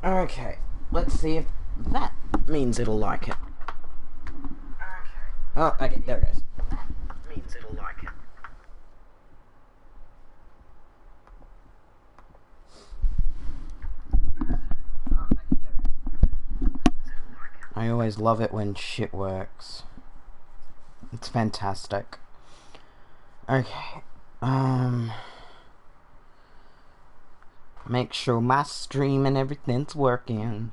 Okay, let's see if that means it'll like it. Okay. Oh, okay, there it goes. That means it'll like it. I always love it when shit works. It's fantastic. Okay. Make sure my stream and everything's working.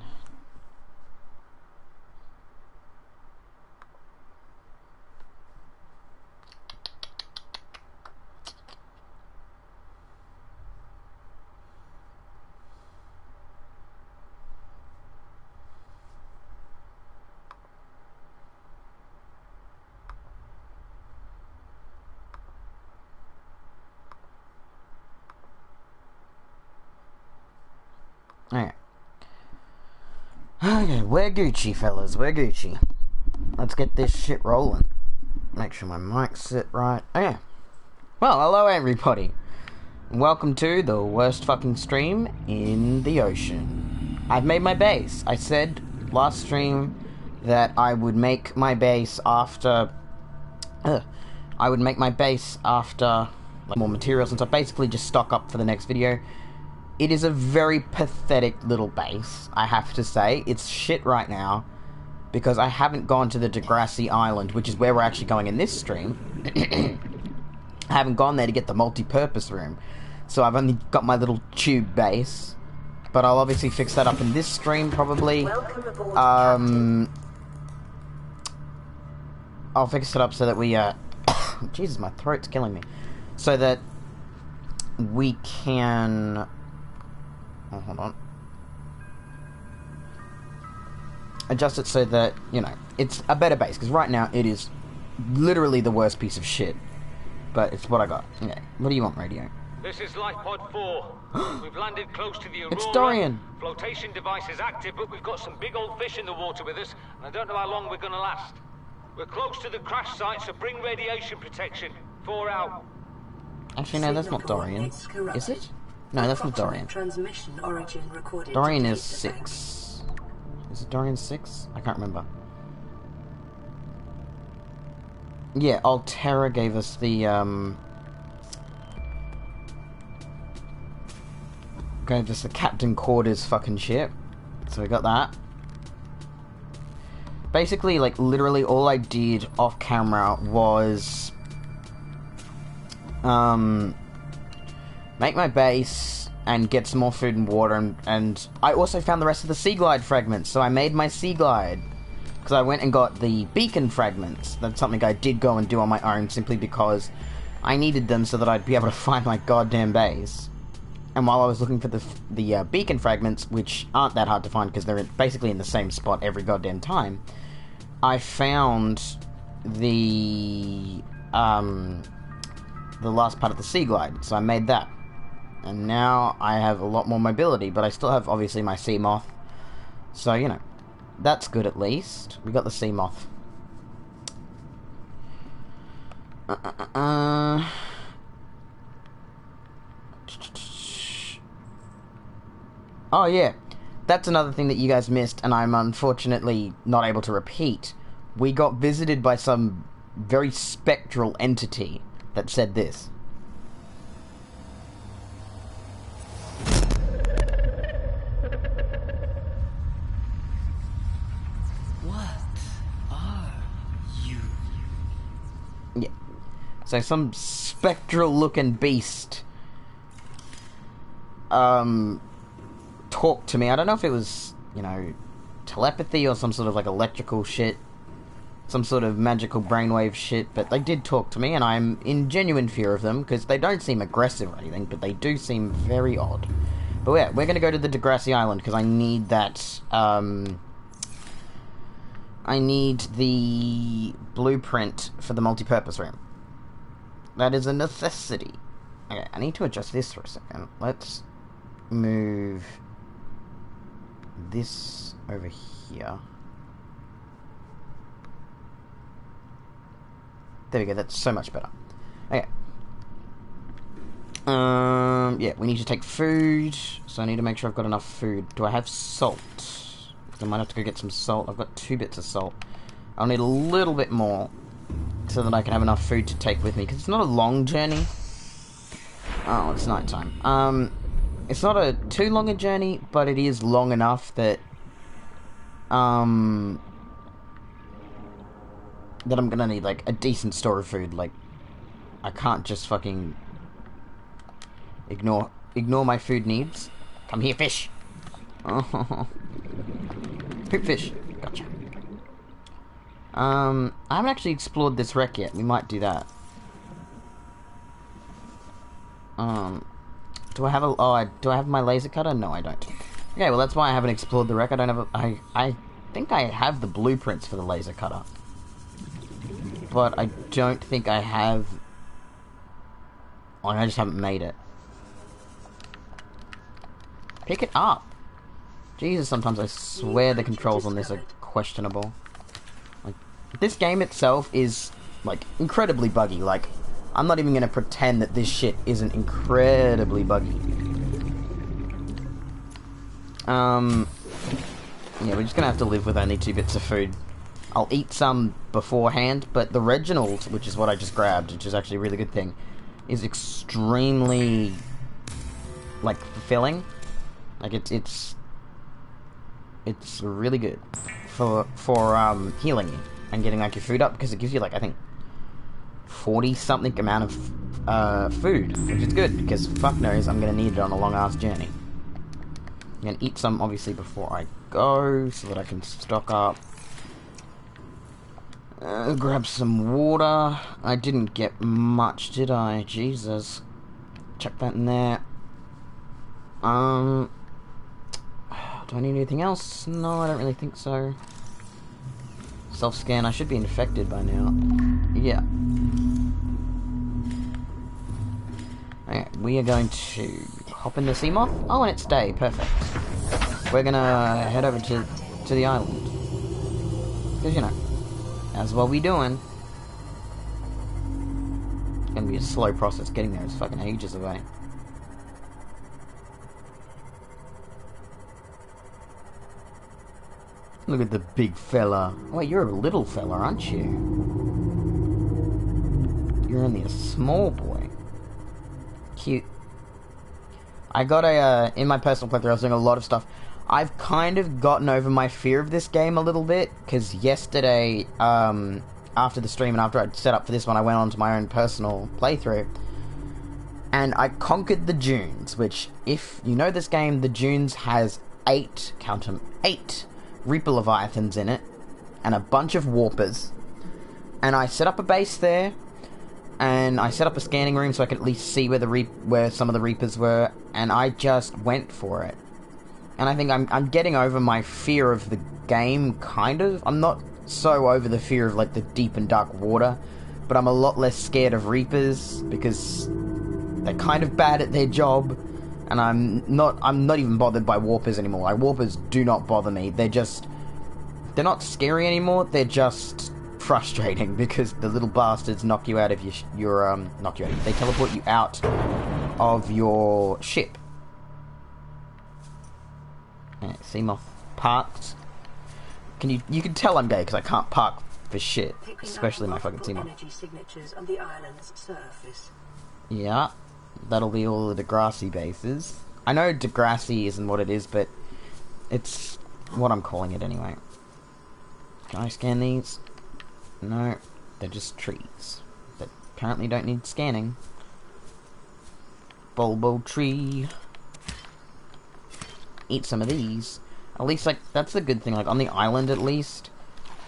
Okay. Okay, we're Gucci, fellas. We're Gucci. Let's get this shit rolling. Make sure my mic's set right. Okay. Well, hello everybody. Welcome to the worst fucking stream in the ocean. I've made my base. I said last stream that I would make my base after... I would make my base after like, more materials and stuff. Basically just stock up for the next video. It is a very pathetic little base, I have to say. It's shit right now, because I haven't gone to the Degrassi Island, which is where we're actually going in this stream. I haven't gone there to get the multi-purpose room, so I've only got my little tube base. But I'll obviously fix that up in this stream, probably. I'll fix it up so that we, Jesus, my throat's killing me. So that we can... Oh, hold on. Adjust it so that, you know, it's a better base, because right now it is literally the worst piece of shit. But it's what I got. Okay, what do you want, radio? This is Life Pod 4. We've landed close to the Aurora. It's Dorian! Flotation device is active, but we've got some big old fish in the water with us, and I don't know how long we're gonna last. We're close to the crash site, so bring radiation protection. 4 out. Actually, no, that's not Dorian. Is it? No, that's not Dorian. Dorian is 6. Is it Dorian 6? I can't remember. Yeah, Altera gave us the, gave us the Captain Quarters fucking shit. So we got that. Basically, like, literally all I did off camera was, make my base and get some more food and water, and I also found the rest of the Sea Glide fragments, so I made my Sea Glide. Because I went and got the beacon fragments. That's something I did go and do on my own, simply because I needed them so that I'd be able to find my goddamn base. And while I was looking for the beacon fragments, which aren't that hard to find because they're basically in the same spot every goddamn time, I found the last part of the Sea Glide, so I made that. And now I have a lot more mobility, but I still have, obviously, my Sea Moth. So, you know, that's good at least. We got the Sea Moth. Oh, yeah. That's another thing that you guys missed, and I'm unfortunately not able to repeat. We got visited by some very spectral entity that said this. Yeah. So some spectral looking beast talked to me. I don't know if it was, you know, telepathy or some sort of like electrical shit, some sort of magical brainwave shit, but they did talk to me, and I'm in genuine fear of them because they don't seem aggressive or anything, but they do seem very odd. But yeah, we're gonna go to the Degrassi Island because I need that I need the blueprint for the multi-purpose room. That is a necessity. Okay, I need to adjust this for a second. Let's move this over here. There we go, that's so much better. Okay. Yeah, we need to take food, so I need to make sure I've got enough food. Do I have salt? Because I might have to go get some salt. I've got 2 bits of salt. I'll need a little bit more, so that I can have enough food to take with me, because it's not a long journey. Oh, it's nighttime. It's not a too long a journey, but it is long enough that, that I'm gonna need, like, a decent store of food. Like, I can't just fucking ignore my food needs. Come here, fish! Oh. Poop fish. Gotcha. I haven't actually explored this wreck yet. We might do that. Do I have do I have my laser cutter? No, I don't. Okay, well that's why I haven't explored the wreck. I don't have I think I have the blueprints for the laser cutter. But I don't think I have... I just haven't made it. Pick it up! Jesus, sometimes I swear the controls on this are questionable. Like, this game itself is, like, incredibly buggy. Like, I'm not even gonna pretend that this shit isn't incredibly buggy. Yeah, we're just gonna have to live with only 2 bits of food. I'll eat some beforehand, but the Reginald, which is what I just grabbed, which is actually a really good thing, is extremely, like, fulfilling. Like, it's really good for healing you and getting, like, your food up, because it gives you, like, I think 40-something amount of food, which is good, because fuck knows I'm gonna need it on a long-ass journey. I'm gonna eat some, obviously, before I go, so that I can stock up. Grab some water. I didn't get much, did I? Jesus. Chuck that in there. Do I need anything else? No, I don't really think so. Self-scan. I should be infected by now. Yeah. Okay, we are going to hop in the Seamoth. Oh, and it's day. Perfect. We're gonna head over to the island. Because, you know, that's what we doing. It's gonna be a slow process getting there. It's fucking ages away. Look at the big fella. Oh, you're a little fella, aren't you? You're only a small boy. Cute. I got a, in my personal playthrough, I was doing a lot of stuff. I've kind of gotten over my fear of this game a little bit, because yesterday, after the stream and after I'd set up for this one, I went on to my own personal playthrough. And I conquered the dunes, which, if you know this game, the dunes has 8, count them, 8 Reaper Leviathans in it, and a bunch of Warpers. And I set up a base there, and I set up a scanning room so I could at least see where some of the Reapers were, and I just went for it. And I think I'm getting over my fear of the game, kind of. I'm not so over the fear of, like, the deep and dark water, but I'm a lot less scared of Reapers, because they're kind of bad at their job, and I'm not even bothered by Warpers anymore. Like, Warpers do not bother me. They're not scary anymore, they're just frustrating, because the little bastards knock you out of they teleport you out of your ship. Yeah, Seamoth parked. You can tell I'm gay because I can't park for shit, especially my fucking Seamoth. Energy signatures on the island's surface. Yeah, that'll be all the Degrassi bases. I know Degrassi isn't what it is, but it's what I'm calling it anyway. Can I scan these? No, they're just trees that apparently don't need scanning. Bulbo tree. Eat some of these. At least, like, that's the good thing. Like, on the island, at least,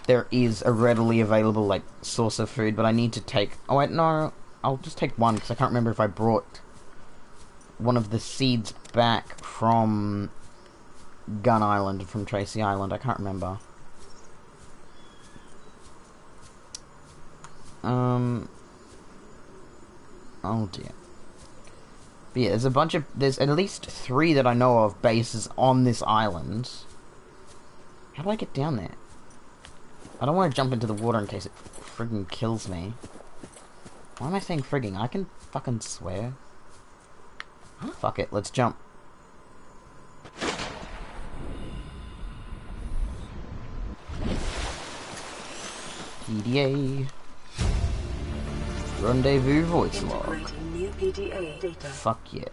there is a readily available, like, source of food, but I need to take... Oh, wait, no. I'll just take one, because I can't remember if I brought one of the seeds back from Gun Island, from Tracy Island. I can't remember. Oh, dear. But yeah, there's at least 3 that I know of bases on this island. How do I get down there? I don't want to jump into the water in case it friggin' kills me. Why am I saying frigging? I can fucking swear. Fuck it, let's jump. PDA. Rendezvous voice log. Integrating new PDA data. Fuck yeah.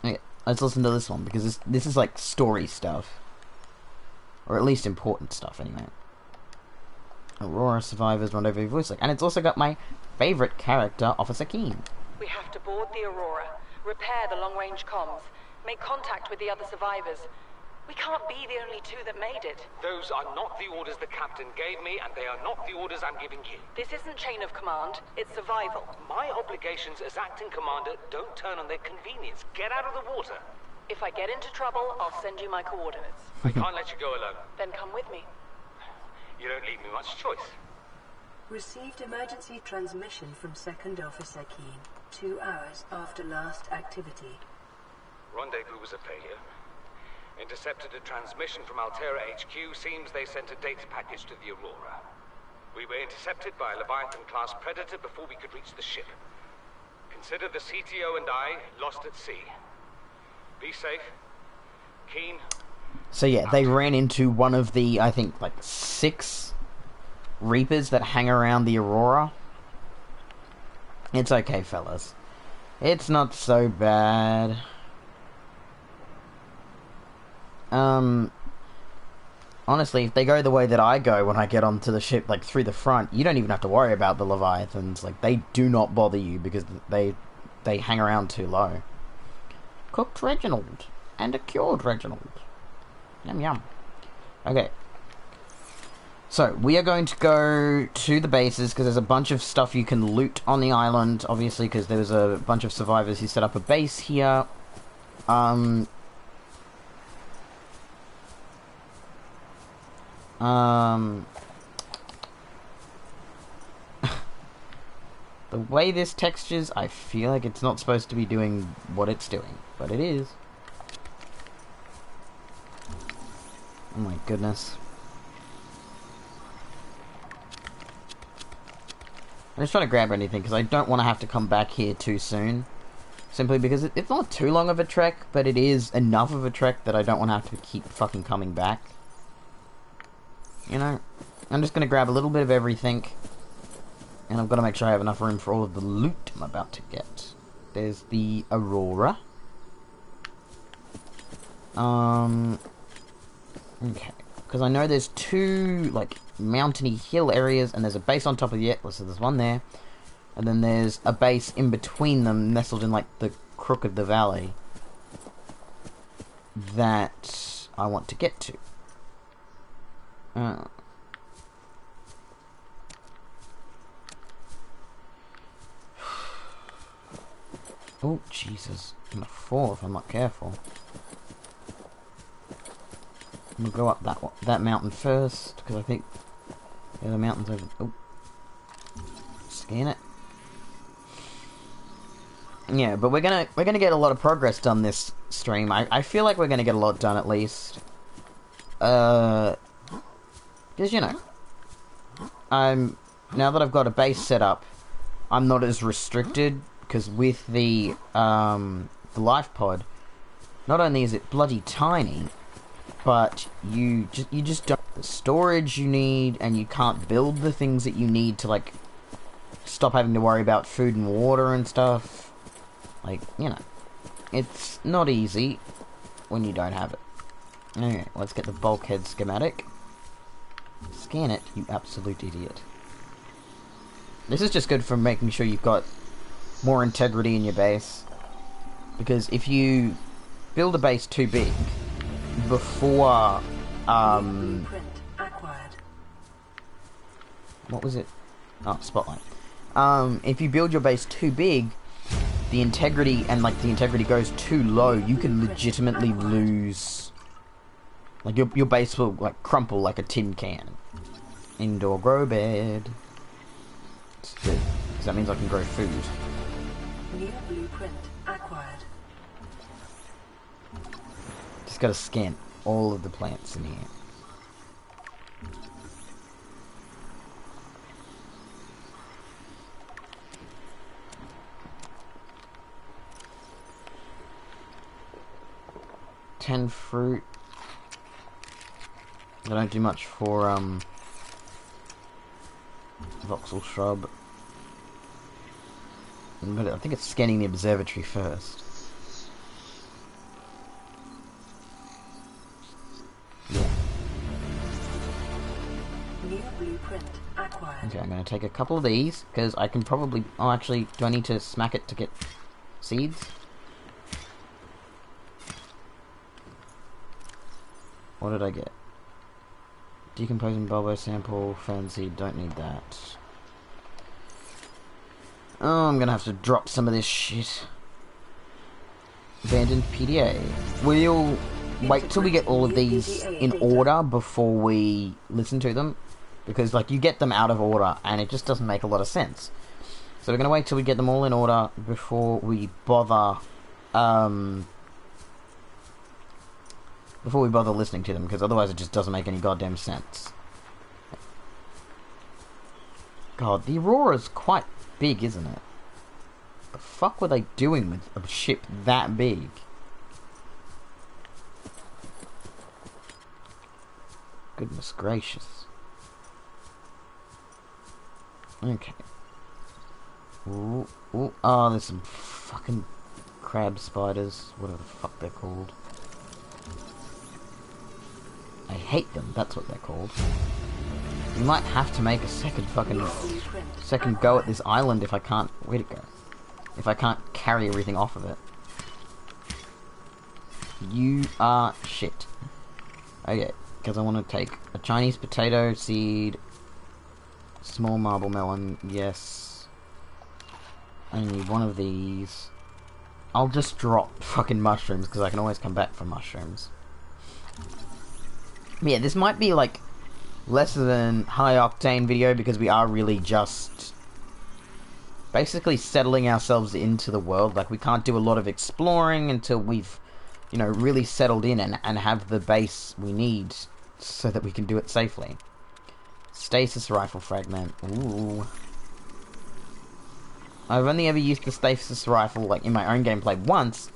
Okay, let's listen to this one because this is like story stuff. Or at least important stuff anyway. Aurora survivors rendezvous voice log. And it's also got my favourite character, Officer Keen. We have to board the Aurora, repair the long-range comms, make contact with the other survivors. We can't be the only two that made it. Those are not the orders the captain gave me, and they are not the orders I'm giving you. This isn't chain of command, it's survival. My obligations as acting commander don't turn on their convenience. Get out of the water. If I get into trouble, I'll send you my coordinates. I can't let you go alone. Then come with me. You don't leave me much choice. Received emergency transmission from Second Officer Keen, 2 hours after last activity. Rendezvous was a failure. Intercepted a transmission from Altera HQ. Seems they sent a data package to the Aurora. We were intercepted by a Leviathan-class Predator before we could reach the ship. Consider the CTO and I lost at sea. Be safe. Keen. So yeah, they ran into one of the, I think, like 6 Reapers that hang around the Aurora. It's okay, fellas. It's not so bad. Honestly, if they go the way that I go when I get onto the ship, like through the front, you don't even have to worry about the Leviathans. Like, they do not bother you because they hang around too low. Cooked Reginald and a cured Reginald. Yum yum. Okay. So, we are going to go to the bases because there's a bunch of stuff you can loot on the island, obviously, because there was a bunch of survivors who set up a base here. The way this textures, I feel like it's not supposed to be doing what it's doing, but it is. Oh my goodness. I'm just trying to grab anything because I don't want to have to come back here too soon. Simply because it's not too long of a trek, but it is enough of a trek that I don't want to have to keep fucking coming back. You know, I'm just going to grab a little bit of everything. And I've got to make sure I have enough room for all of the loot I'm about to get. There's the Aurora. Okay. Because I know there's 2, like, mountainy hill areas, and there's a base on top of the Atlas, so there's one there. And then there's a base in between them, nestled in, like, the crook of the valley, that I want to get to. Oh, Jesus. I'm gonna fall if I'm not careful. I'm gonna go up that mountain first, because I think the other mountain's over. Oh. Scan it. Yeah, but we're gonna get a lot of progress done this stream. I feel like we're gonna get a lot done at least. Because, you know, now that I've got a base set up, I'm not as restricted, because with the life pod, not only is it bloody tiny, but you just don't have the storage you need, and you can't build the things that you need to, like, stop having to worry about food and water and stuff. Like, you know, it's not easy when you don't have it. Okay, let's get the bulkhead schematic. Scan it, you absolute idiot. This is just good for making sure you've got more integrity in your base. Because if you build a base too big before, Blueprint acquired. what was it? Oh, spotlight. If you build your base too big, the integrity goes too low, you can legitimately lose. Like, your base will, like, crumple like a tin can. Indoor grow bed. It's good, because that means I can grow food. New blueprint acquired. Just gotta scan all of the plants in here. 10 fruit. They don't do much for, voxel shrub. But I think it's scanning the observatory first. Yeah. New blueprint acquired. Okay, I'm going to take a couple of these, because I can probably... Oh, actually, do I need to smack it to get seeds? What did I get? Decomposing bulbo sample, fern seed, don't need that. Oh, I'm gonna have to drop some of this shit. Abandoned PDA. We'll wait till we get all of these in order before we listen to them. Because, like, you get them out of order, and it just doesn't make a lot of sense. So we're gonna wait till we get them all in order before we bother, before we bother listening to them, because otherwise it just doesn't make any goddamn sense. God, the Aurora's quite big, isn't it? The fuck were they doing with a ship that big? Goodness gracious. Okay. Ooh, ooh. Oh, there's some fucking crab spiders. Whatever the fuck they're called. I hate them, that's what they're called. We might have to make a second go at this island if I can't... Where'd it go? If I can't carry everything off of it. You are shit. Okay, because I want to take a Chinese potato seed, small marble melon, yes. I need one of these. I'll just drop fucking mushrooms because I can always come back for mushrooms. Yeah, this might be like less than high octane video because we are really just basically settling ourselves into the world. Like, we can't do a lot of exploring until we've, you know, really settled in and have the base we need so that we can do it safely. Stasis rifle fragment. Ooh. I've only ever used the stasis rifle, like, in my own gameplay once,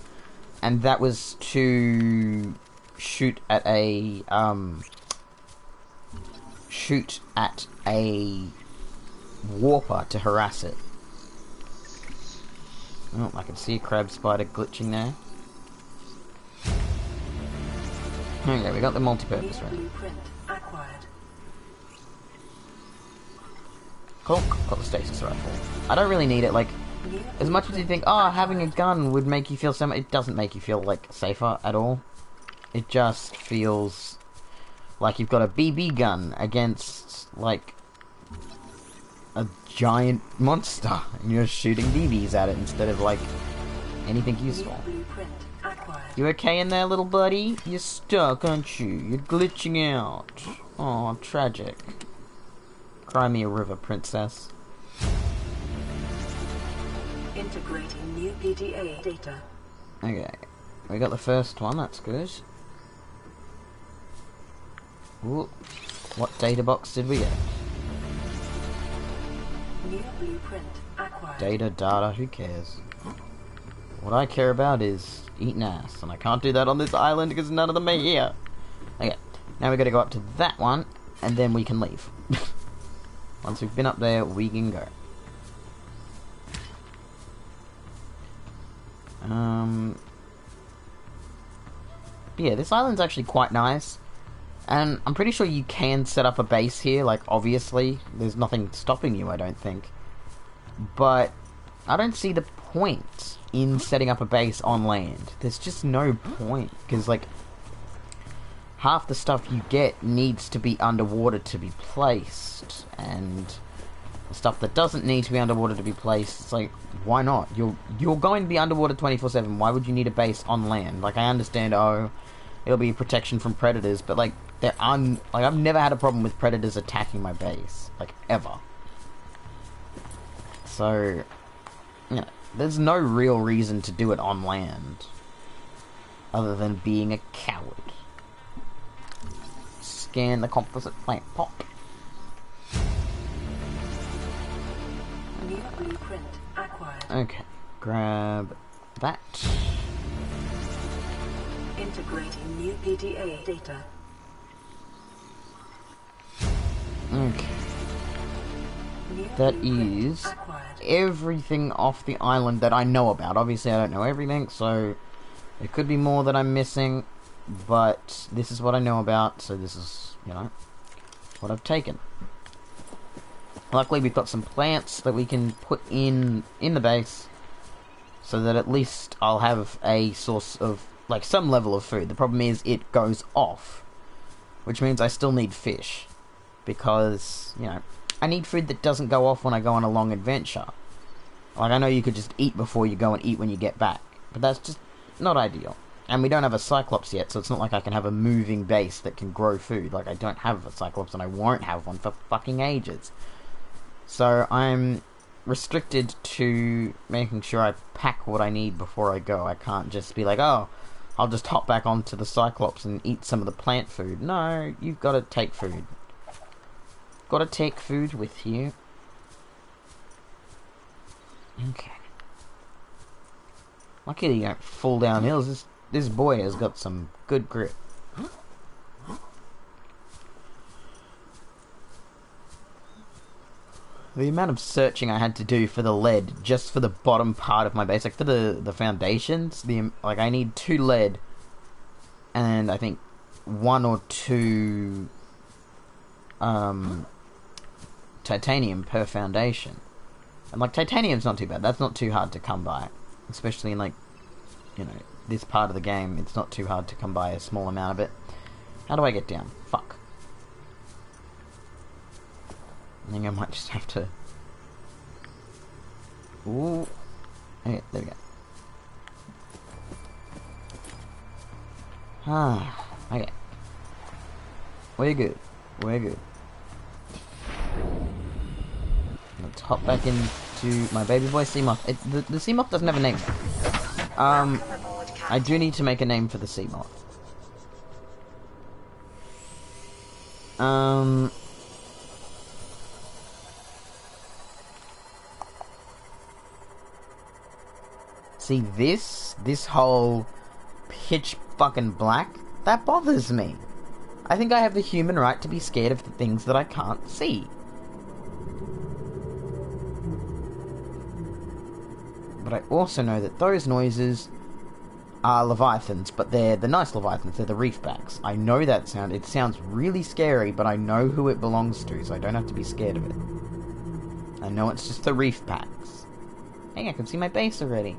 and that was to shoot at a warper to harass it. Oh, I can see a crab spider glitching there. Okay, we got the multi-purpose room. Cool, got the stasis rifle. I don't really need it, like, as much as you think, oh, having a gun would make you feel it doesn't make you feel, like, safer at all. It just feels like you've got a BB gun against, like, a giant monster, and you're shooting BBs at it instead of, like, anything useful. You okay in there, little buddy? You're stuck, aren't you? You're glitching out. Oh, tragic. Cry me a river, princess. Integrating new PDA data. Okay, we got the first one, that's good. Ooh, what data box did we get? New blueprint acquired. Data, who cares? What I care about is eating ass, and I can't do that on this island because none of them are here. Okay, now we gotta go up to that one, and then we can leave. Once we've been up there, we can go. Yeah, this island's actually quite nice. And I'm pretty sure you can set up a base here, like, obviously. There's nothing stopping you, I don't think. But I don't see the point in setting up a base on land. There's just no point, because, like, half the stuff you get needs to be underwater to be placed, and the stuff that doesn't need to be underwater to be placed, it's like, why not? You're going to be underwater 24/7, why would you need a base on land? Like, I understand, oh, it'll be protection from predators, but, like, I've never had a problem with predators attacking my base, like, ever. So, you know, there's no real reason to do it on land, other than being a coward. Scan the composite plant pop. New blueprint acquired. Okay, grab that. Integrating new PDA data. Okay. New That blueprint is acquired. everything off the island that I know about. Obviously, I don't know everything, so there could be more that I'm missing, but this is what I know about, so this is, you know, what I've taken. Luckily, we've got some plants that we can put in the base, so that at least I'll have a source of, like, some level of food. The problem is, it goes off, which means I still need fish, because, you know, I need food that doesn't go off when I go on a long adventure. Like, I know you could just eat before you go and eat when you get back, but that's just not ideal. And we don't have a Cyclops yet, so it's not like I can have a moving base that can grow food. Like, I don't have a Cyclops, and I won't have one for fucking ages. So, I'm restricted to making sure I pack what I need before I go. I can't just be like, oh, I'll just hop back onto the Cyclops and eat some of the plant food. No, you've got to take food. Got to take food with you. Okay. Luckily you don't fall down hills. This boy has got some good grip. The amount of searching I had to do for the lead, just for the bottom part of my base, like for the foundations, like I need 2 lead, and I think 1 or 2 titanium per foundation. And like titanium's not too bad. That's not too hard to come by, especially in like, you know, this part of the game. It's not too hard to come by a small amount of it. How do I get down? Fuck. I think I might just have to... Ooh. Okay, there we go. Ah, okay. We're good. We're good. Let's hop back into my baby boy Seamoth. The Seamoth doesn't have a name. I do need to make a name for the Seamoth. See, this whole pitch fucking black, that bothers me. I think I have the human right to be scared of the things that I can't see. But I also know that those noises are leviathans, but they're the nice leviathans, they're the reefbacks. I know that sound, it sounds really scary, but I know who it belongs to, so I don't have to be scared of it. I know it's just the reefbacks. Hey, I can see my base already.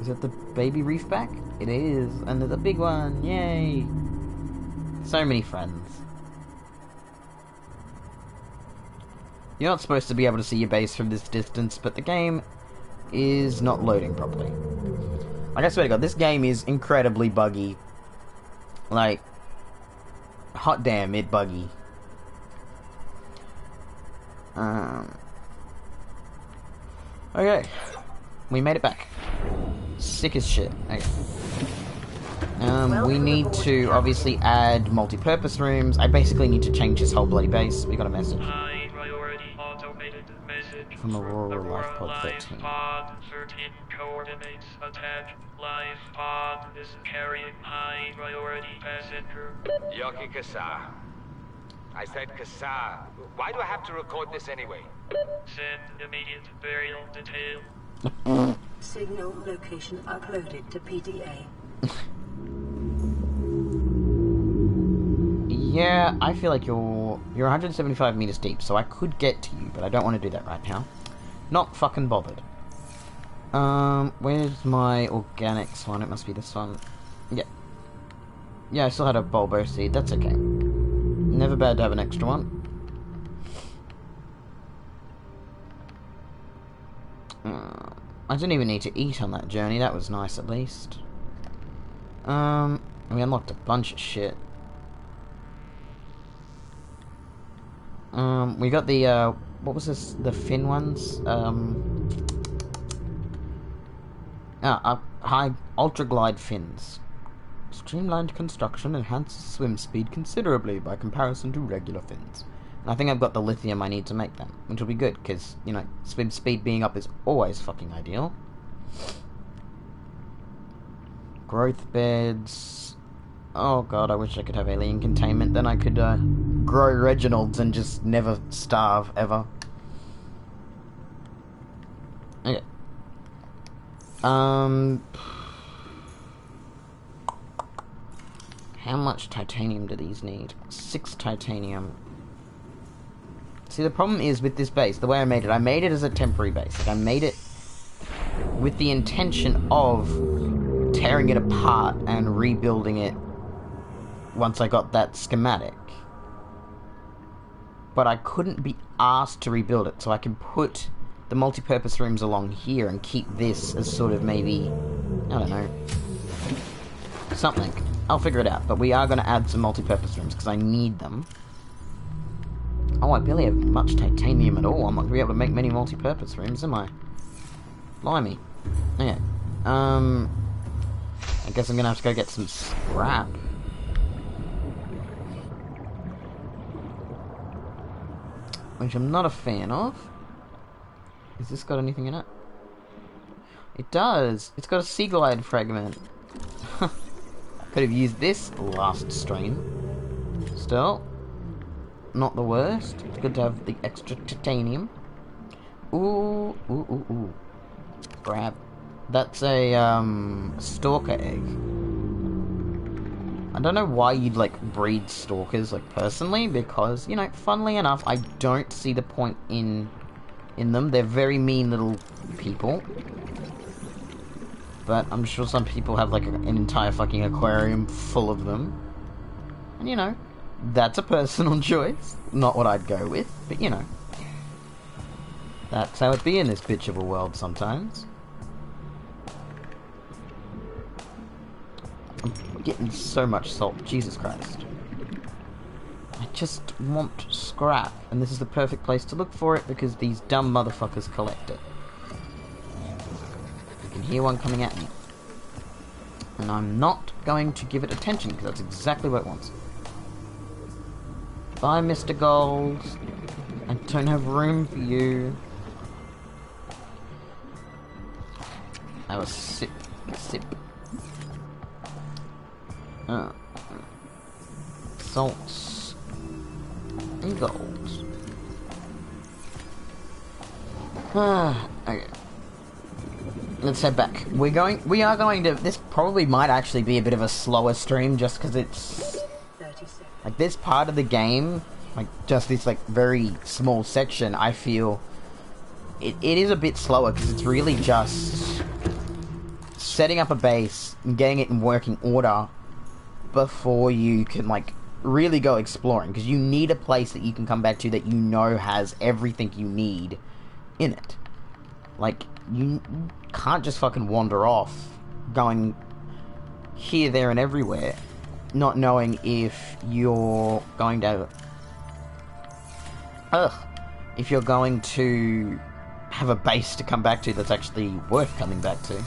Is it the baby reefback? It is, and there's a big one, yay! So many friends. You're not supposed to be able to see your base from this distance, but the game is not loading properly. Like, I swear to God, this game is incredibly buggy. Like, hot damn, it buggy. Okay. We made it back. Sick as shit. Okay. We need to obviously add multi-purpose rooms. I basically need to change this whole bloody base. We got a message. High priority automated message From Aurora Life Pod 13. Pod 13 coordinates attack. Life pod is carrying high priority passenger. Yoki Kasa. I said Kasa. Why do I have to record this anyway? Send immediate burial detail. Signal location uploaded to PDA. Yeah, I feel like you're 175 meters deep, so I could get to you, but I don't want to do that right now. Not fucking bothered. Where's my organics one? It must be this one. Yeah. Yeah, I still had a bulbo seed. That's okay. Never bad to have an extra one. I didn't even need to eat on that journey. That was nice, at least. We unlocked a bunch of shit. We got the, what was this? The fin ones? High ultra glide fins. Streamlined construction enhances swim speed considerably by comparison to regular fins. I think I've got the lithium I need to make them, which will be good, because, you know, speed being up is always fucking ideal. Growth beds. Oh god, I wish I could have alien containment, then I could grow Reginalds and just never starve, ever. Okay. How much titanium do these need? 6 titanium. See, the problem is with this base, the way I made it as a temporary base. Like, I made it with the intention of tearing it apart and rebuilding it once I got that schematic. But I couldn't be asked to rebuild it, so I can put the multi-purpose rooms along here and keep this as sort of maybe, I don't know, something. I'll figure it out, but we are going to add some multi-purpose rooms because I need them. Oh, I barely have much titanium at all. I'm not going to be able to make many multi-purpose rooms, am I? Blimey. Okay. I guess I'm going to have to go get some scrap. Which I'm not a fan of. Has this got anything in it? It does! It's got a sea glide fragment. Could have used this last stream. Still, not the worst. It's good to have the extra titanium. Ooh, ooh, ooh, ooh. Grab. That's a, stalker egg. I don't know why you'd, like, breed stalkers, like, personally, because, you know, funnily enough, I don't see the point in them. They're very mean little people. But I'm sure some people have, like, an entire fucking aquarium full of them. And, you know, that's a personal choice. Not what I'd go with, but, you know. That's how it be in this bitch of a world sometimes. I'm getting so much salt. Jesus Christ. I just want scrap. And this is the perfect place to look for it because these dumb motherfuckers collect it. I can hear one coming at me. And I'm not going to give it attention because that's exactly what it wants. Bye, Mr. Gold. I don't have room for you. I was sip. Salts and gold. Okay. Let's head back. We are going to. This probably might actually be a bit of a slower stream, just because it's like this part of the game, like just this like very small section. I feel it is a bit slower because it's really just setting up a base and getting it in working order before you can like really go exploring, because you need a place that you can come back to that you know has everything you need in it. Like, you can't just fucking wander off going here, there and everywhere not knowing if you're going to if you're going to have a base to come back to that's actually worth coming back to.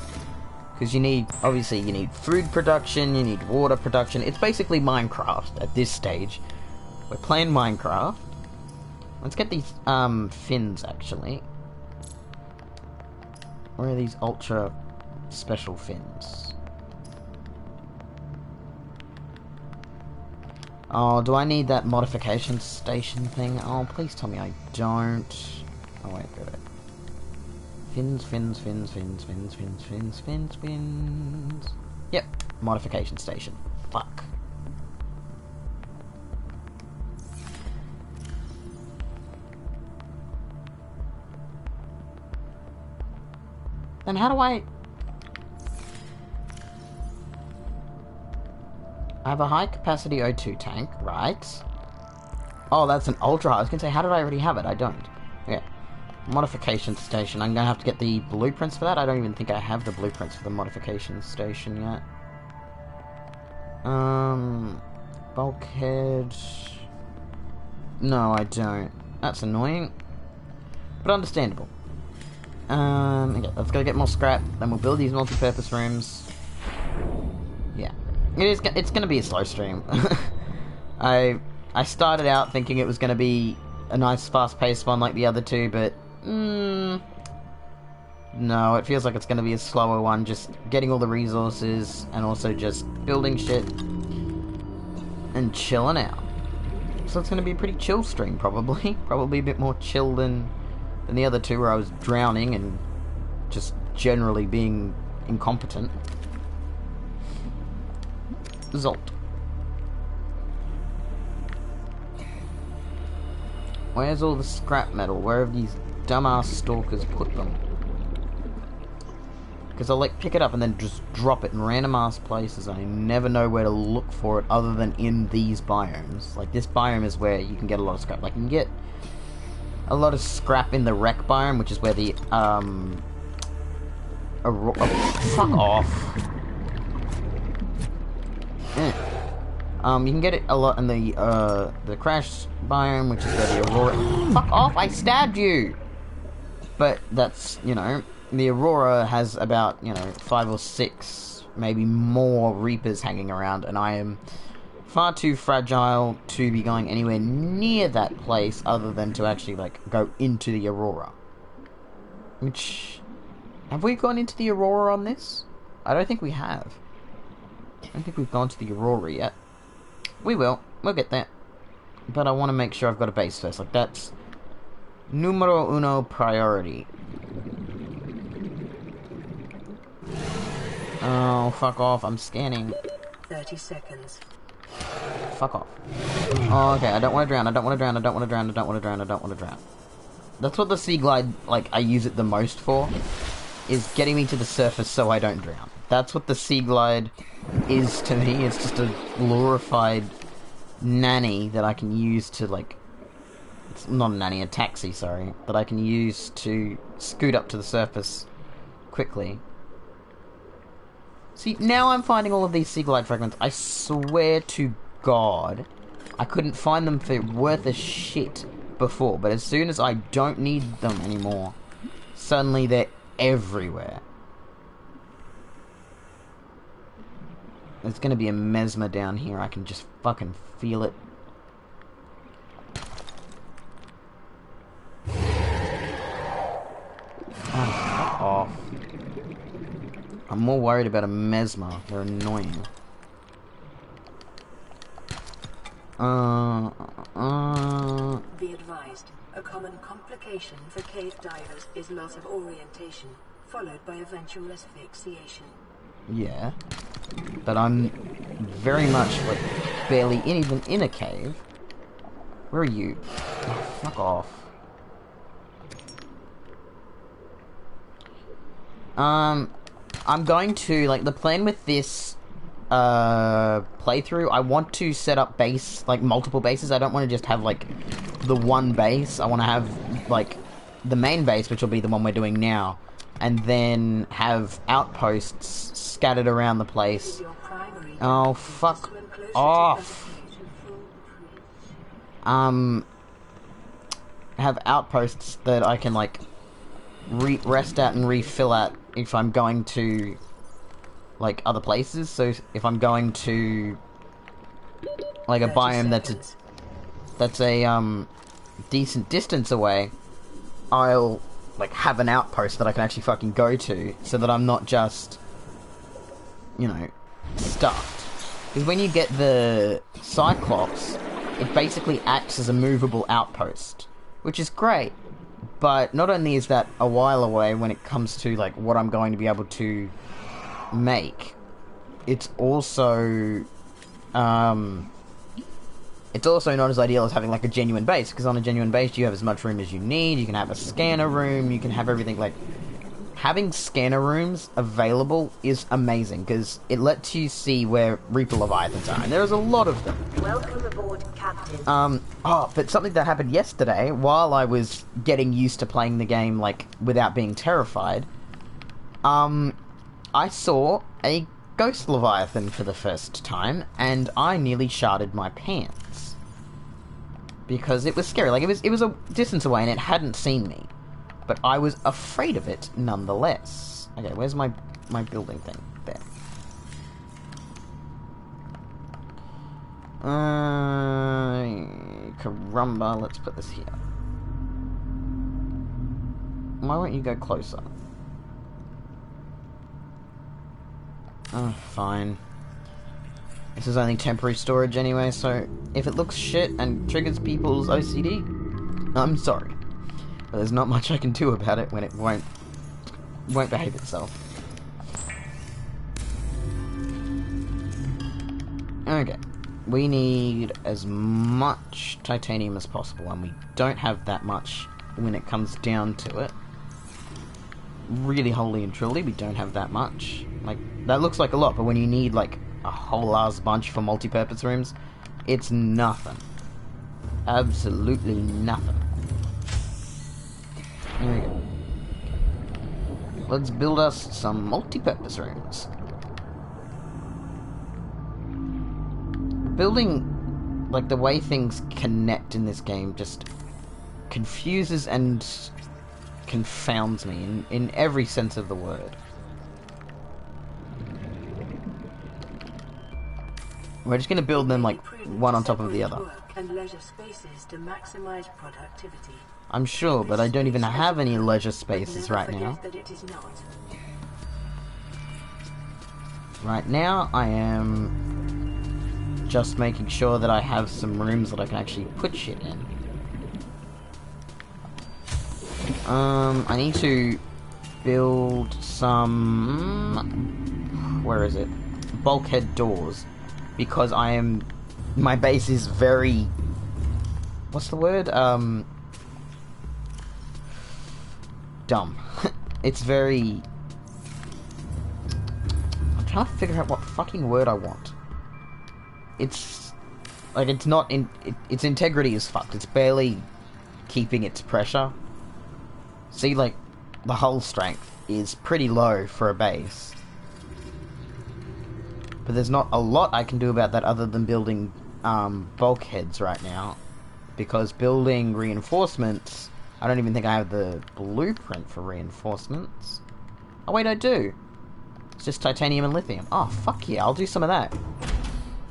Because you need, obviously, you need food production, you need water production. It's basically Minecraft at this stage. We're playing Minecraft. Let's get these, fins, actually. Where are these ultra special fins? Oh, do I need that modification station thing? Oh, please tell me I don't. Oh, wait. Fins. Yep, modification station. Fuck. Then how do I have a high capacity O2 tank, right? Oh, that's an ultra high. I was gonna say, how did I already have it? I don't. Okay. Modification station. I'm gonna have to get the blueprints for that. I don't even think I have the blueprints for the modification station yet. Bulkhead. No, I don't. That's annoying, but understandable. Okay, let's go get more scrap. Then we'll build these multi-purpose rooms. Yeah, it's gonna be a slow stream. I started out thinking it was gonna be a nice fast-paced one like the other two, but no, it feels like it's going to be a slower one, just getting all the resources and also just building shit and chilling out. So it's going to be a pretty chill stream, probably. Probably a bit more chill than the other two where I was drowning and just generally being incompetent. Zolt. Where's all the scrap metal? Where have these dumbass stalkers put them? Because I'll like pick it up and then just drop it in random ass places. I never know where to look for it other than in these biomes. Like this biome is where you can get a lot of scrap. Like you can get a lot of scrap in the wreck biome, which is where the fuck off. You can get it a lot in the crash biome, which is where the Aurora... Fuck off, I stabbed you! But that's, you know, the Aurora has about, you know, 5 or 6, maybe more Reapers hanging around, and I am far too fragile to be going anywhere near that place other than to actually, like, go into the Aurora. Which... Have we gone into the Aurora on this? I don't think we have. I don't think we've gone to the Aurora yet. We will. We'll get there. But I want to make sure I've got a base first. Like, that's numero uno priority. Oh, fuck off. I'm scanning. 30 seconds. Fuck off. Oh, okay. I don't want to drown. I don't want to drown. I don't want to drown. I don't want to drown. I don't want to drown. That's what the Sea Glide, like, I use it the most for. Is getting me to the surface so I don't drown. That's what the Sea Glide is to me. It's just a glorified nanny that I can use to, like... It's not a nanny, a taxi, sorry. That I can use to scoot up to the surface quickly. See, now I'm finding all of these Sea Glide fragments. I swear to God, I couldn't find them for worth a shit before. But as soon as I don't need them anymore, suddenly they're everywhere. There's gonna be a mesmer down here. I can just fucking feel it. Oh, fuck off. I'm more worried about a mesmer. They're annoying. Be advised, a common complication for cave divers is loss of orientation, followed by eventual asphyxiation. Yeah. But I'm very much, like, barely even in a cave. Where are you? Oh, fuck off. I'm going to, like, the plan with this playthrough, I want to set up base, like, multiple bases. I don't want to just have, like, the one base. I want to have, like, the main base, which will be the one we're doing now, and then have outposts scattered around the place. Oh, fuck off. Have outposts that I can, like, rest at and refill at if I'm going to, like, other places. So if I'm going to, like, a biome that's a decent distance away, I'll, like, have an outpost that I can actually fucking go to, so that I'm not just, you know, stuffed. Because when you get the Cyclops, it basically acts as a movable outpost, which is great. But not only is that a while away when it comes to, like, what I'm going to be able to make, it's also not as ideal as having, like, a genuine base, because on a genuine base you have as much room as you need. You can have a scanner room, you can have everything. Like, having scanner rooms available is amazing, because it lets you see where Reaper Leviathans are, and there's a lot of them. Welcome aboard, Captain. But something that happened yesterday, while I was getting used to playing the game, like, without being terrified, I saw a Ghost Leviathan for the first time, and I nearly sharted my pants. Because it was scary. Like, it was a distance away, and it hadn't seen me. But I was afraid of it, nonetheless. Okay, where's my building thing? There. Carumba, let's put this here. Why won't you go closer? Oh, fine. This is only temporary storage anyway, so if it looks shit and triggers people's OCD, I'm sorry. But there's not much I can do about it when it won't behave itself. Okay. We need as much titanium as possible, and we don't have that much when it comes down to it. Really, wholly and truly, we don't have that much. Like, that looks like a lot, but when you need, like, a whole ass bunch for multi-purpose rooms, it's nothing. Absolutely nothing. There we go. Let's build us some multi-purpose rooms. Building, like, the way things connect in this game just confuses and confounds me in every sense of the word. We're just going to build them, like, one on top of the other. And leisure spaces to maximize productivity. I'm sure, but I don't even have any leisure spaces right now. That it is not. Right now, I am just making sure that I have some rooms that I can actually put shit in. I need to build some... Where is it? Bulkhead doors. Because my base is very... What's the word? Dumb. It's very... I'm trying to figure out what fucking word I want. It's... Like, it's not... its integrity is fucked. It's barely keeping its pressure. See, like, the hull strength is pretty low for a base. But there's not a lot I can do about that other than building bulkheads right now. Because building reinforcements, I don't even think I have the blueprint for reinforcements. Oh wait, I do. It's just titanium and lithium. Oh, fuck yeah, I'll do some of that.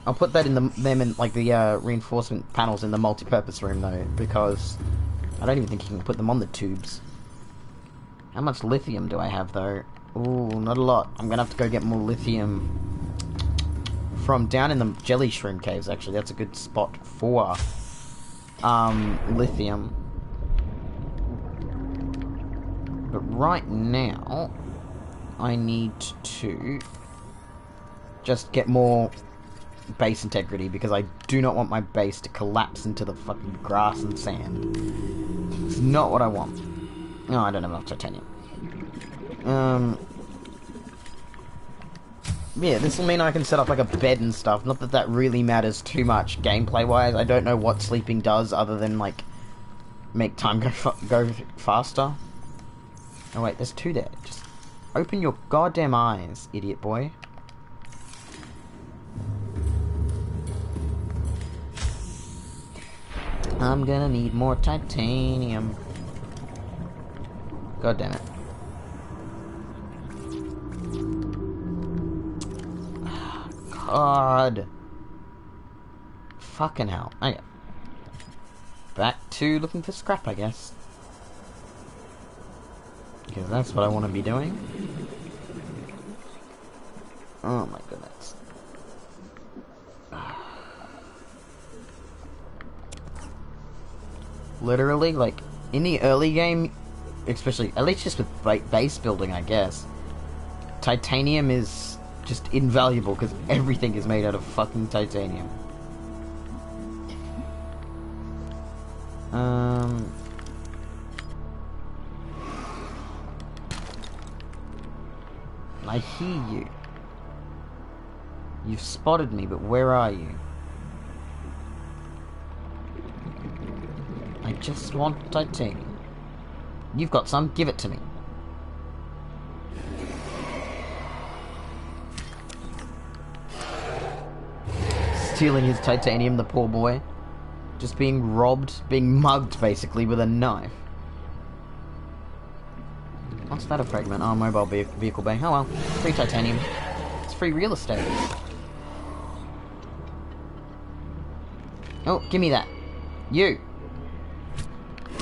I'll put that in the reinforcement panels in the multi-purpose room though, because I don't even think you can put them on the tubes. How much lithium do I have though? Ooh, not a lot. I'm gonna have to go get more lithium from down in the jelly shroom caves, actually. That's a good spot for lithium. But right now, I need to just get more base integrity, because I do not want my base to collapse into the fucking grass and sand. It's not what I want. No, I don't have enough titanium. Yeah, this will mean I can set up like a bed and stuff. Not that that really matters too much gameplay-wise. I don't know what sleeping does other than like make time go faster. Oh wait, there's two there. Just open your goddamn eyes, idiot boy. I'm gonna need more titanium. God damn it. God. Fucking hell. Okay. Back to looking for scrap, I guess. Because that's what I want to be doing. Oh my goodness. Literally, like, in the early game, especially, at least just with base building, I guess, titanium is just invaluable, because everything is made out of fucking titanium. I hear you. You've spotted me, but where are you? I just want titanium. You've got some, give it to me. Stealing his titanium, the poor boy. Just being robbed, being mugged, basically, with a knife. What's that a fragment? Oh, mobile vehicle bay. Oh well. Free titanium. It's free real estate. Oh, give me that. You!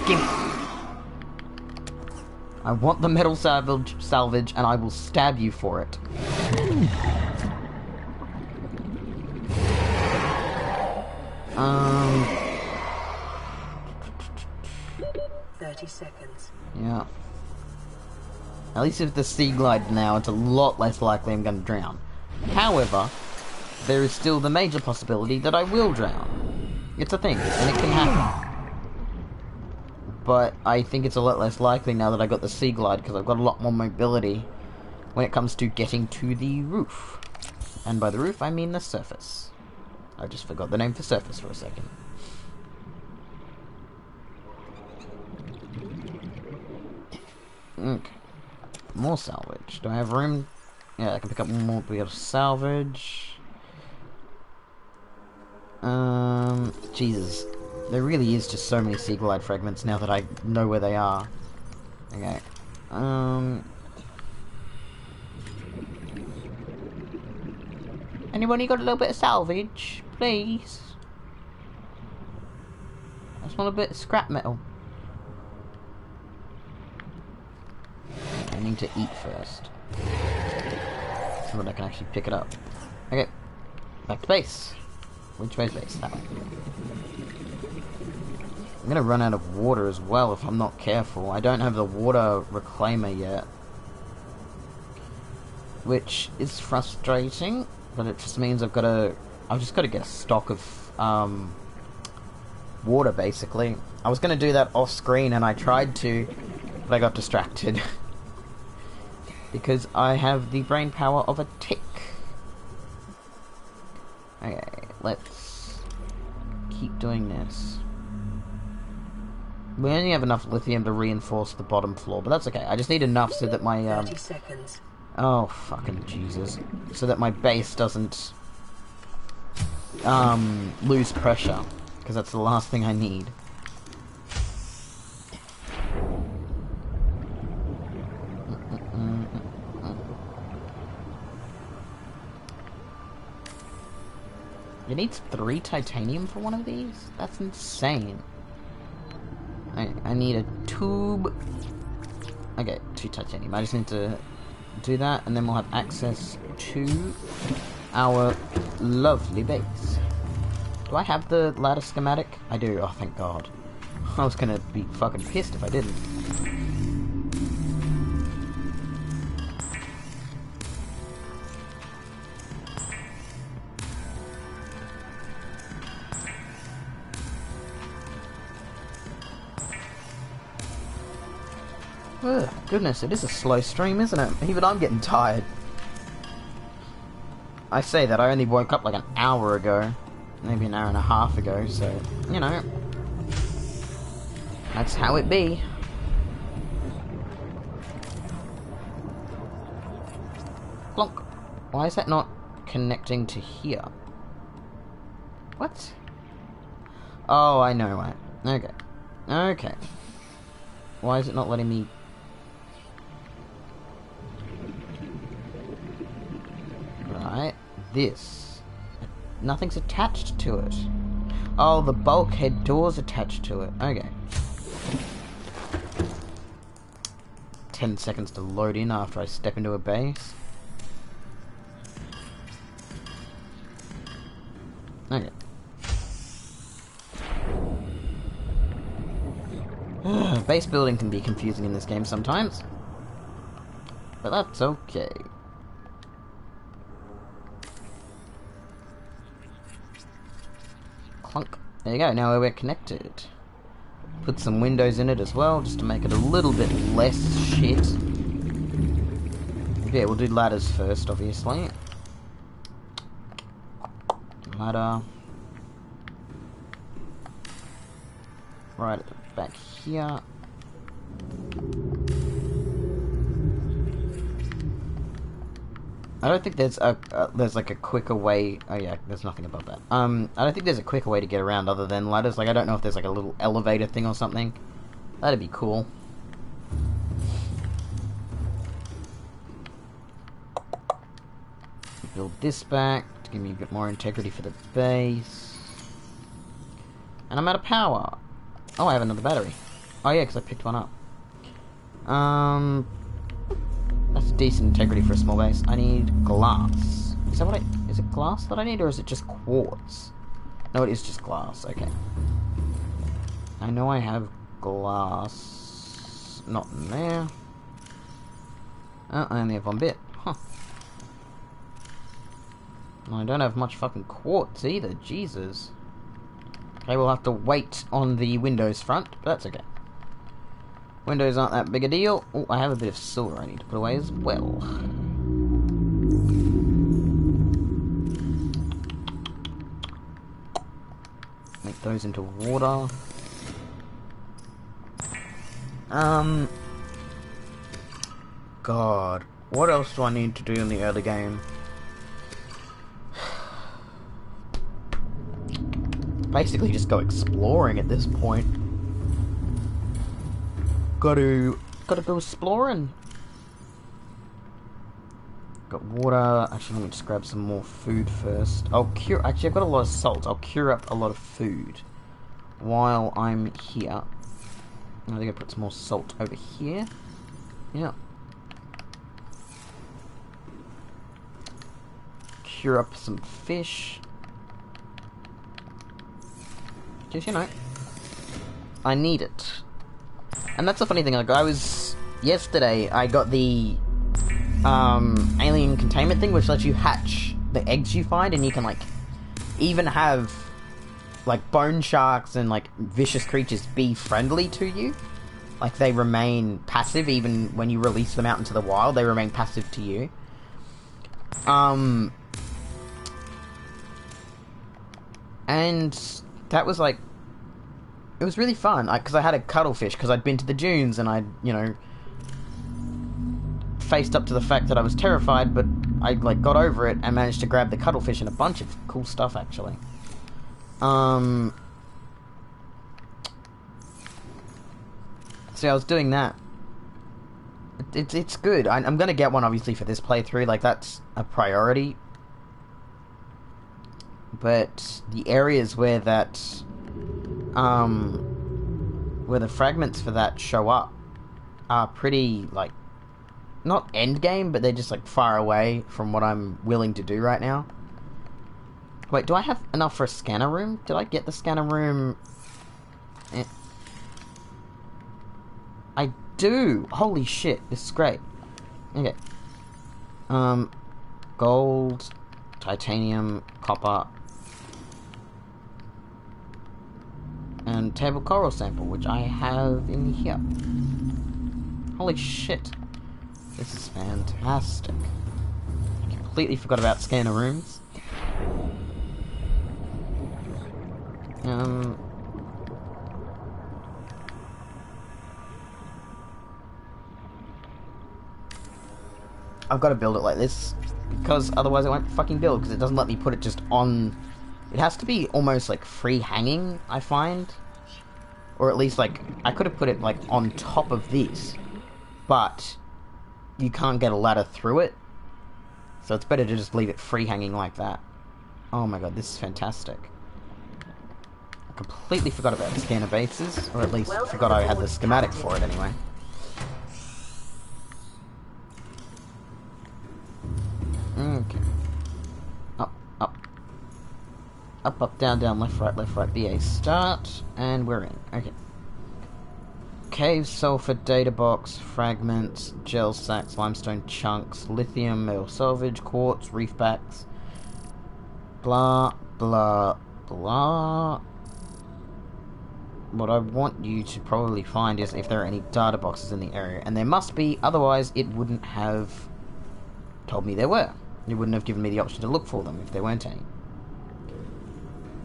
Gimme! I want the metal salvage, and I will stab you for it. 30 seconds. Yeah. At least if the sea glide now, it's a lot less likely I'm going to drown. However, there is still the major possibility that I will drown. It's a thing, and it can happen. But I think it's a lot less likely now that I got the sea glide, because I've got a lot more mobility when it comes to getting to the roof. And by the roof, I mean the surface. I just forgot the name for surface for a second. Okay. More salvage. Do I have room? Yeah, I can pick up more bit of salvage. Jesus. There really is just so many sea glide fragments now that I know where they are. Okay. Anybody got a little bit of salvage? Please? I just want a bit of scrap metal. I need to eat first, so that I can actually pick it up. Okay, back to base. Which way's base? That way. I'm gonna run out of water as well if I'm not careful. I don't have the water reclaimer yet, which is frustrating, but it just means I've just gotta get a stock of water, basically. I was gonna do that off screen and I tried to, but I got distracted. Because I have the brain power of a tick. Okay, let's keep doing this. We only have enough lithium to reinforce the bottom floor, but that's okay. I just need enough so that my 30 seconds. Oh fucking Jesus! So that my base doesn't lose pressure, because that's the last thing I need. You need 3 titanium for one of these? That's insane. I need a tube. Okay, 2 titanium. I just need to do that, and then we'll have access to our lovely base. Do I have the ladder schematic? I do. Oh, thank God. I was gonna be fucking pissed if I didn't. Ugh, goodness, it is a slow stream, isn't it? Even I'm getting tired. I say that, I only woke up like an hour ago. Maybe an hour and a half ago, so, you know. That's how it be. Plonk. Why is that not connecting to here? What? Oh, I know why. Okay. Okay. Why is it not letting me... Right. This. Nothing's attached to it. Oh, the bulkhead door's attached to it. Okay. 10 seconds to load in after I step into a base. Okay. Base building can be confusing in this game sometimes. But that's okay. Clunk. There you go, now we're connected. Put some windows in it as well, just to make it a little bit less shit. Yeah, we'll do ladders first, obviously. Ladder. Right at the back here. I don't think there's like a quicker way. Oh yeah, there's nothing above that. I don't think there's a quicker way to get around other than ladders. Like I don't know if there's like a little elevator thing or something. That'd be cool. Build this back to give me a bit more integrity for the base. And I'm out of power. Oh, I have another battery. Oh yeah, because I picked one up. That's decent integrity for a small base. I need glass. Is that what is it glass that I need, or is it just quartz? No, it is just glass. Okay. I know I have glass. Not in there. Oh, I only have one bit. Huh. And I don't have much fucking quartz either. Jesus. Okay, we'll have to wait on the Windows front, but that's okay. Windows aren't that big a deal. Oh, I have a bit of silver I need to put away as well. Make those into water. God. What else do I need to do in the early game? Basically just go exploring at this point. Gotta go exploring. Got water. Actually, let me just grab some more food first. Actually, I've got a lot of salt. I'll cure up a lot of food while I'm here. I think I put some more salt over here. Yeah. Cure up some fish. Just, you know, I need it. And that's the funny thing, like, yesterday, I got the, alien containment thing, which lets you hatch the eggs you find, and you can, like, even have, like, bone sharks and, like, vicious creatures be friendly to you. Like, they remain passive, even when you release them out into the wild, they remain passive to you. And that was, like, it was really fun, because I had a cuttlefish, because I'd been to the dunes, and I'd, you know, faced up to the fact that I was terrified, but I, like, got over it, and managed to grab the cuttlefish and a bunch of cool stuff, actually. So yeah, I was doing that. It's good. I'm gonna get one, obviously, for this playthrough, like, that's a priority. But the areas where that, where the fragments for that show up are pretty, like, not end game, but they're just, like, far away from what I'm willing to do right now. Wait, do I have enough for a scanner room? Did I get the scanner room? I do! Holy shit, this is great. Okay. Gold, titanium, copper, and table coral sample, which I have in here. Holy shit. This is fantastic. I completely forgot about scanner rooms. I've got to build it like this, because otherwise it won't fucking build, because it doesn't let me put it just on. It has to be almost, like, free hanging, I find. Or at least, like, I could have put it, like, on top of this, but you can't get a ladder through it, so it's better to just leave it free hanging like that. Oh my god, this is fantastic. I completely forgot about scanner bases, or at least forgot I had the schematic for it anyway. Okay. Up, up. Up, up, down, down, left, right, BA start, and we're in. Okay. Cave, sulfur, data box, fragments, gel sacks, limestone chunks, lithium, metal salvage, quartz, reef backs, blah, blah, blah. What I want you to probably find is if there are any data boxes in the area, and there must be, otherwise it wouldn't have told me there were. It wouldn't have given me the option to look for them if there weren't any.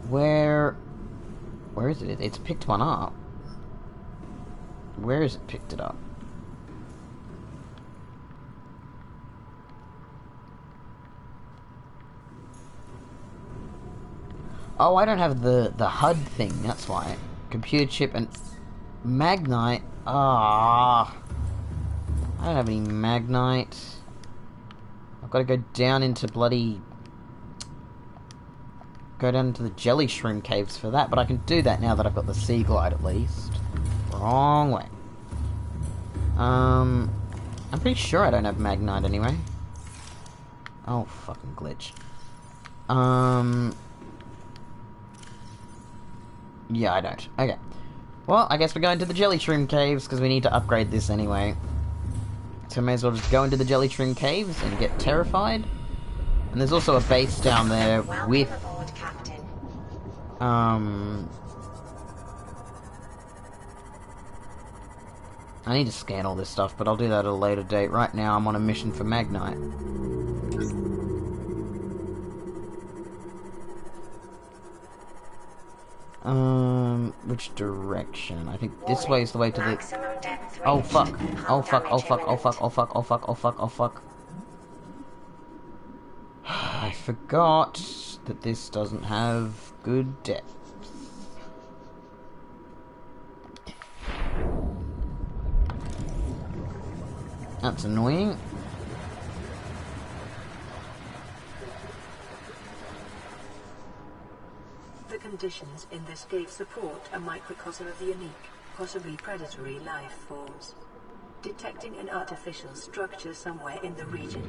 Where is it? It's picked one up. Where is it picked it up? Oh, I don't have the HUD thing, that's why. Computer chip and magnite. Ah, I don't have any magnite. I've got to go down into bloody go down to the jelly shroom caves for that, but I can do that now that I've got the sea glide at least. Wrong way. I'm pretty sure I don't have Magnite anyway. Oh, fucking glitch. Yeah, I don't. Okay. Well, I guess we're going to the jelly shroom caves, because we need to upgrade this anyway. So I may as well just go into the jelly shroom caves and get terrified. And there's also a base down there with... aboard, Captain. I need to scan all this stuff, but I'll do that at a later date. Right now, I'm on a mission for Magnite. Which direction? I think this way is the way to the... Oh fuck. Oh fuck, oh fuck, oh fuck, oh fuck, oh fuck, oh fuck, oh fuck. I forgot that this doesn't have good depth. That's annoying. The conditions in this cave support a microcosm of the unique, possibly predatory life forms. Detecting an artificial structure somewhere in the region.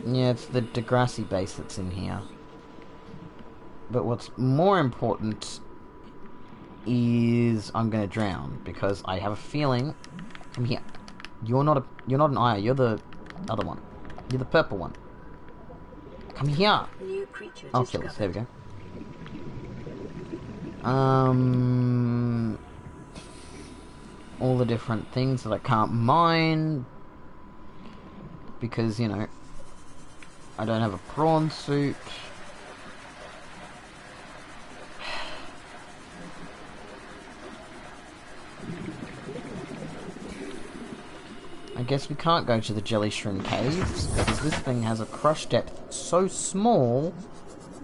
Yeah, it's the Degrassi base that's in here. But what's more important is I'm gonna drown, because I have a feeling... Come here. You're not an eye, you're the other one. You're the purple one. Come here! New creature I'll kill us, there we go. All the different things that I can't mine because, you know, I don't have a prawn suit. I guess we can't go to the jelly shroom caves because this thing has a crush depth so small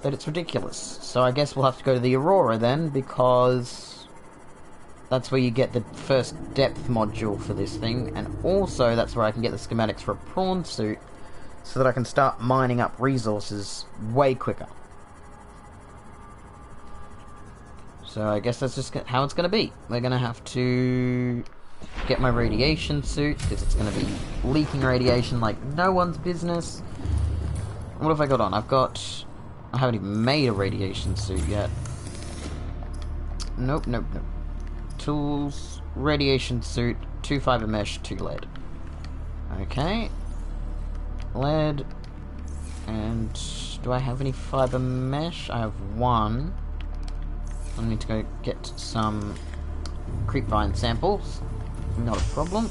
that it's ridiculous. So I guess we'll have to go to the Aurora then, because that's where you get the first depth module for this thing, and also that's where I can get the schematics for a prawn suit, so that I can start mining up resources way quicker. So I guess that's just how it's going to be. We're going to have to get my radiation suit, because it's going to be leaking radiation like no one's business. What have I got on? I haven't even made a radiation suit yet. Nope, nope, nope. Tools, radiation suit, 2 fiber mesh, 2 lead. Okay. Lead. And do I have any fiber mesh? I have 1. I need to go get some creepvine samples. Not a problem.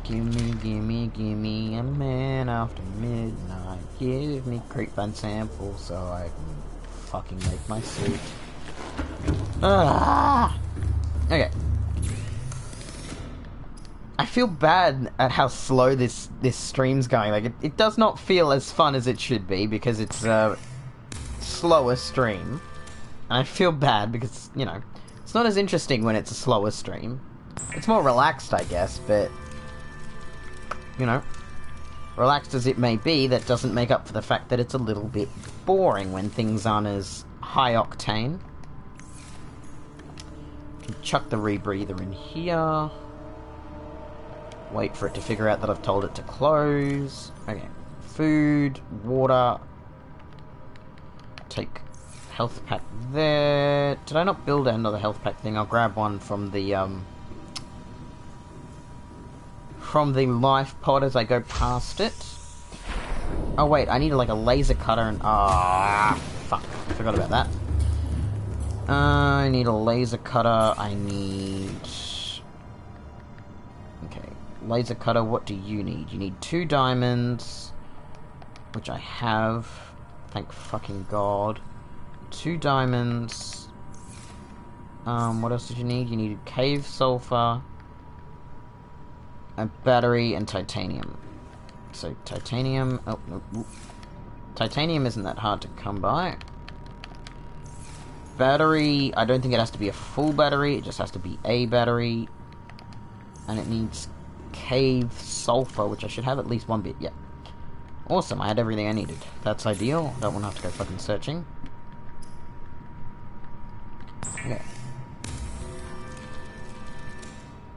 Gimme a man after midnight. Give me creepvine samples so I can fucking make my suit. Ah! Okay. I feel bad at how slow this stream's going. Like, it does not feel as fun as it should be because it's a slower stream. And I feel bad because, you know, it's not as interesting when it's a slower stream. It's more relaxed, I guess, but... You know, relaxed as it may be, that doesn't make up for the fact that it's a little bit boring when things aren't as high octane. Can chuck the rebreather in here. Wait for it to figure out that I've told it to close. Okay. Food, water. Take health pack there. Did I not build another health pack thing? I'll grab one from the life pod as I go past it. Oh wait, I need like a laser cutter and... Ah, fuck. I forgot about that. I need a laser cutter. I need... Okay. Laser cutter, what do you need? You need 2 diamonds. Which I have. Thank fucking God. 2 diamonds. What else did you need? You needed cave sulfur. A battery and titanium. So titanium... Oh, no. Titanium isn't that hard to come by. Battery... I don't think it has to be a full battery. It just has to be a battery. And it needs cave sulfur, which I should have at least one bit. Yeah. Awesome, I had everything I needed. That's ideal. Don't want to have to go fucking searching. Okay.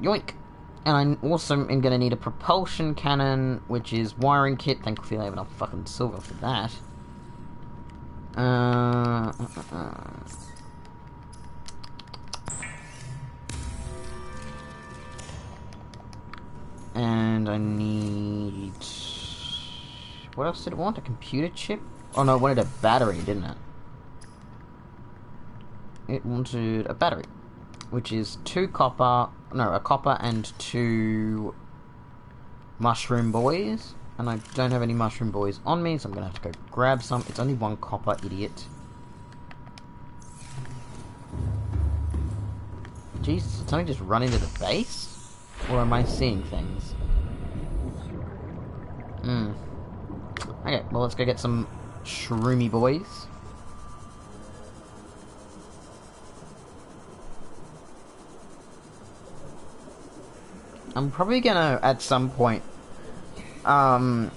Yoink! And I also am going to need a propulsion cannon, which is wiring kit. Thankfully I have enough fucking silver for that. And I need... What else did it want? A computer chip? Oh no, it wanted a battery, didn't it? It wanted a battery, which is a copper and 2 mushroom boys. And I don't have any mushroom boys on me, so I'm gonna have to go grab some. It's only 1 copper, idiot. Jesus, did something just run into the base? Or am I seeing things? Okay, well let's go get some shroomy boys. I'm probably gonna, at some point, what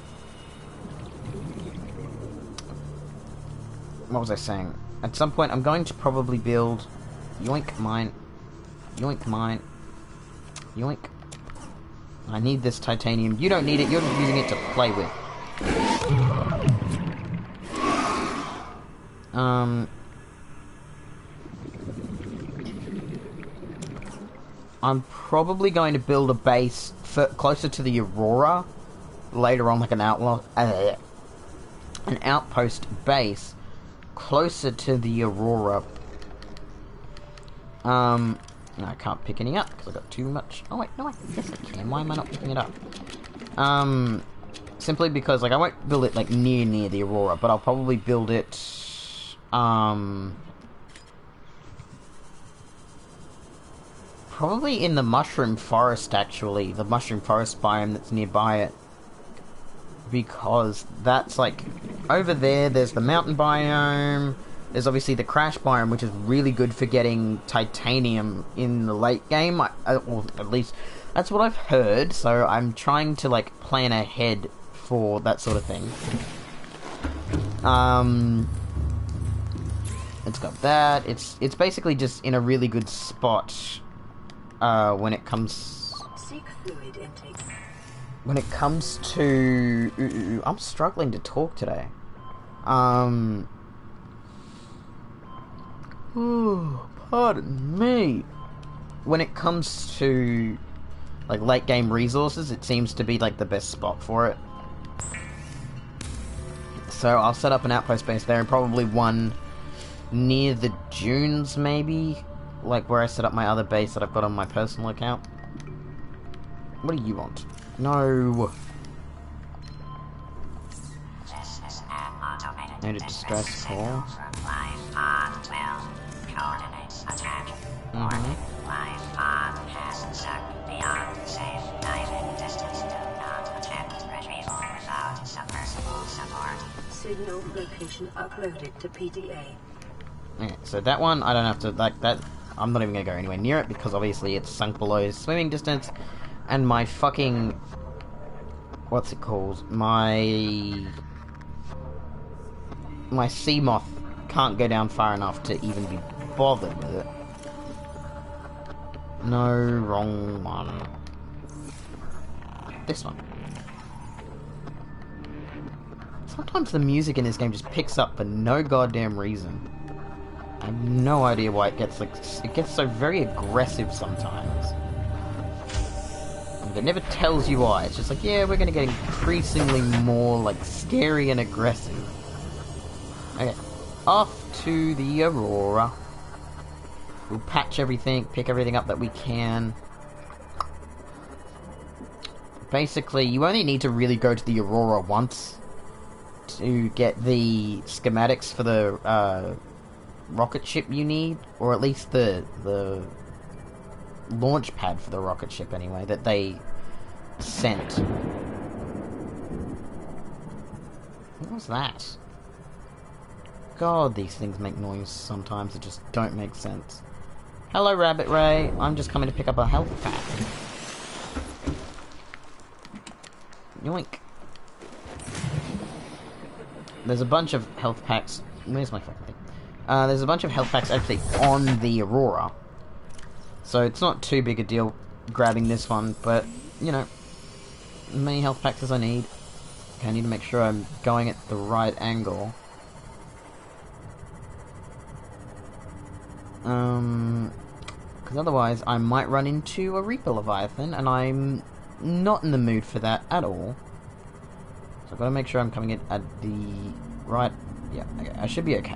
was I saying? At some point, I'm going to probably build... Yoink, mine. Yoink, mine. Yoink. I need this titanium. You don't need it, you're just using it to play with. I'm probably going to build a base closer to the Aurora later on, like an outpost base closer to the Aurora. I can't pick any up because I got too much. Oh wait, no, yes I can. Why am I not picking it up? Simply because, like, I won't build it like near the Aurora, but I'll probably build it probably in the mushroom forest, actually. The mushroom forest biome that's nearby it. Because that's, like, over there, there's the mountain biome. There's obviously the crash biome, which is really good for getting titanium in the late game. Or at least, that's what I've heard. So I'm trying to, like, plan ahead for that sort of thing. It's got that. It's basically just in a really good spot when it comes... Seek fluid intake. When it comes to... I'm struggling to talk today. Pardon me. When it comes to, like, late game resources, it seems to be, like, the best spot for it. So I'll set up an outpost base there, and probably one near the dunes, maybe? Like, where I set up my other base that I've got on my personal account. What do you want? No. Need a distress call. Signal location uploaded to PDA. Okay, so that one, I don't have to, like, that, I'm not even gonna go anywhere near it, because obviously it's sunk below swimming distance, and my fucking, what's it called, my sea moth can't go down far enough to even be bothered with it. No, wrong one. This one. Sometimes the music in this game just picks up for no goddamn reason. I have no idea why it gets, like, it gets so very aggressive sometimes. And it never tells you why. It's just like, yeah, we're gonna get increasingly more, like, scary and aggressive. Okay, off to the Aurora. We'll patch everything, pick everything up that we can. Basically, you only need to really go to the Aurora once to get the schematics for the rocket ship you need, or at least the launch pad for the rocket ship anyway, that they sent. What was that? God, these things make noise sometimes that just don't make sense. Hello, Rabbit Ray. I'm just coming to pick up a health pack. Yoink. There's a bunch of health packs. Where's my fucking thing? There's a bunch of health packs actually on the Aurora. So it's not too big a deal grabbing this one, but, you know, as many health packs as I need. Okay, I need to make sure I'm going at the right angle. Because otherwise I might run into a Reaper Leviathan, and I'm not in the mood for that at all. So I've got to make sure I'm coming in at the right... Yeah, okay, I should be okay.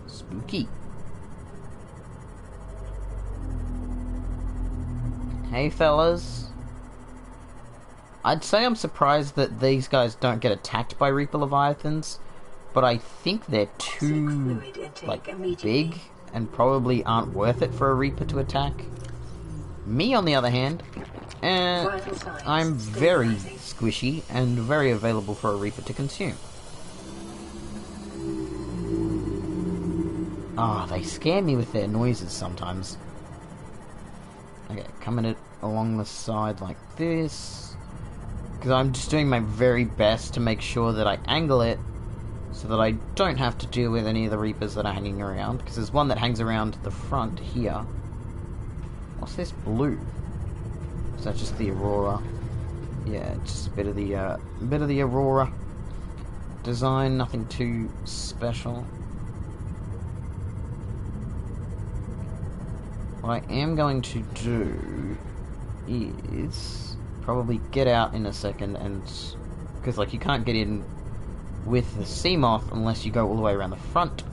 Spooky. Hey fellas. I'd say I'm surprised that these guys don't get attacked by Reaper Leviathans, but I think they're too, like, big and probably aren't worth it for a Reaper to attack. Me, on the other hand, I'm very squishy and very available for a Reaper to consume. Ah, they scare me with their noises sometimes. Okay, coming it along the side like this. Because I'm just doing my very best to make sure that I angle it so that I don't have to deal with any of the Reapers that are hanging around. Because there's one that hangs around the front here. What's this blue? Is that just the Aurora? Yeah, just a bit of the Aurora design, nothing too special. What I am going to do is probably get out in a second, and because like you can't get in with the Seamoth unless you go all the way around the front,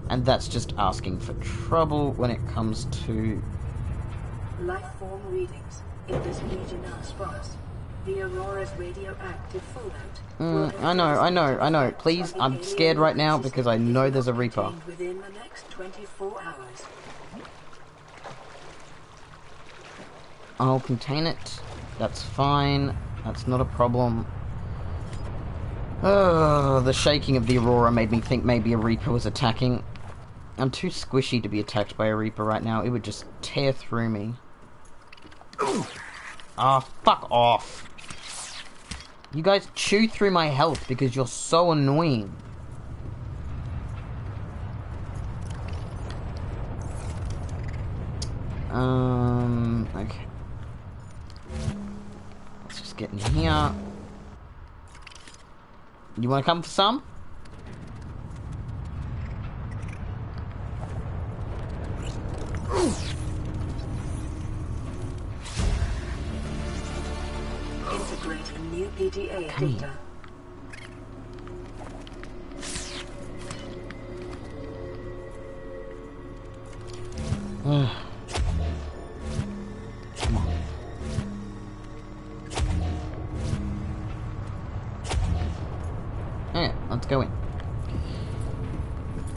and that's just asking for trouble when it comes to life form readings in this region are sparse. The Aurora's radioactive fallout. I know. Please, I'm scared right now because I know there's a Reaper. Within the next 24 hours. I'll contain it. That's fine. That's not a problem. Oh, the shaking of the Aurora made me think maybe a Reaper was attacking. I'm too squishy to be attacked by a Reaper right now. It would just tear through me. Ah, fuck off. You guys chew through my health because you're so annoying. Okay. Let's just get in here. You wanna come for some? Integrating new PDA data. Come on. Yeah, let's go in.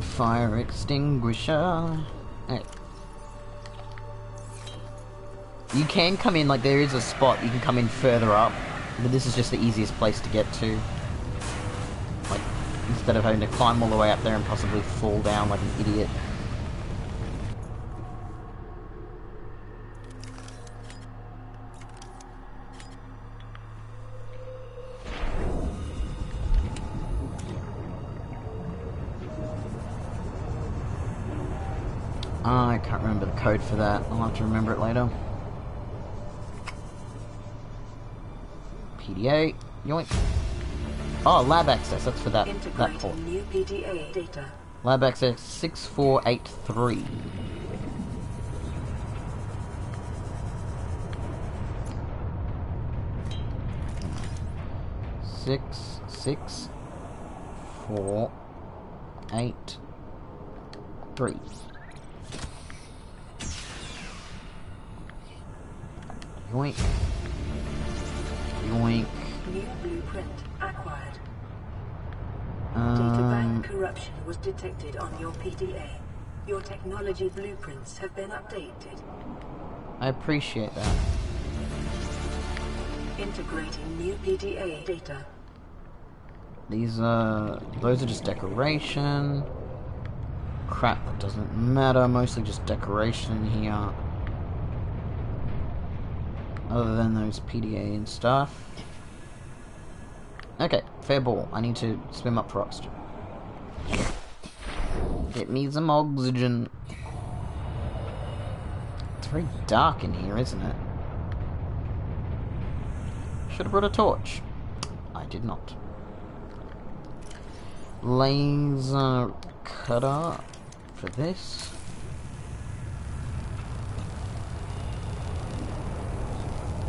Fire extinguisher. Hey. You can come in, like, there is a spot you can come in further up, but this is just the easiest place to get to. Like, instead of having to climb all the way up there and possibly fall down like an idiot. I can't remember the code for that. I'll have to remember it later. PDA, yoink. Oh, lab access, that's for that port. New PDA data. Lab access 6483. Six, 4, 8, 3. Yoink. Yoink. New blueprint acquired. Databank corruption was detected on your PDA. Your technology blueprints have been updated. I appreciate that. Integrating new PDA data. These those are just decoration. Crap, that doesn't matter. Mostly just decoration here. Other than those PDA and stuff. Okay, fair ball. I need to swim up for oxygen. Get me some oxygen. It's very dark in here, isn't it? Should have brought a torch. I did not. Laser cutter for this.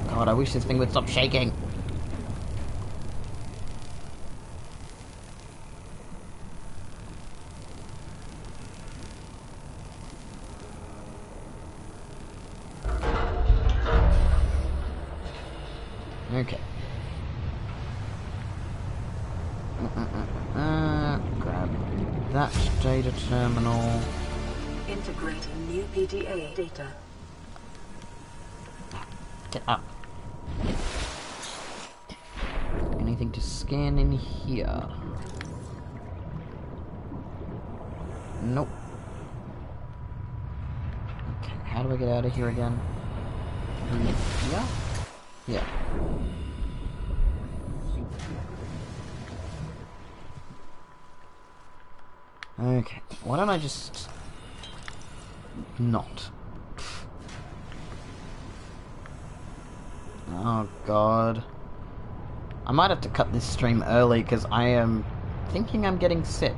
God, I wish this thing would stop shaking. Okay. Grab that data terminal. Integrating new PDA data. Get up. Anything to scan in here? Nope. Okay, how do I get out of here again? Yeah? Yeah. Okay, why don't I just... not? Oh god. I might have to cut this stream early because I am thinking I'm getting sick.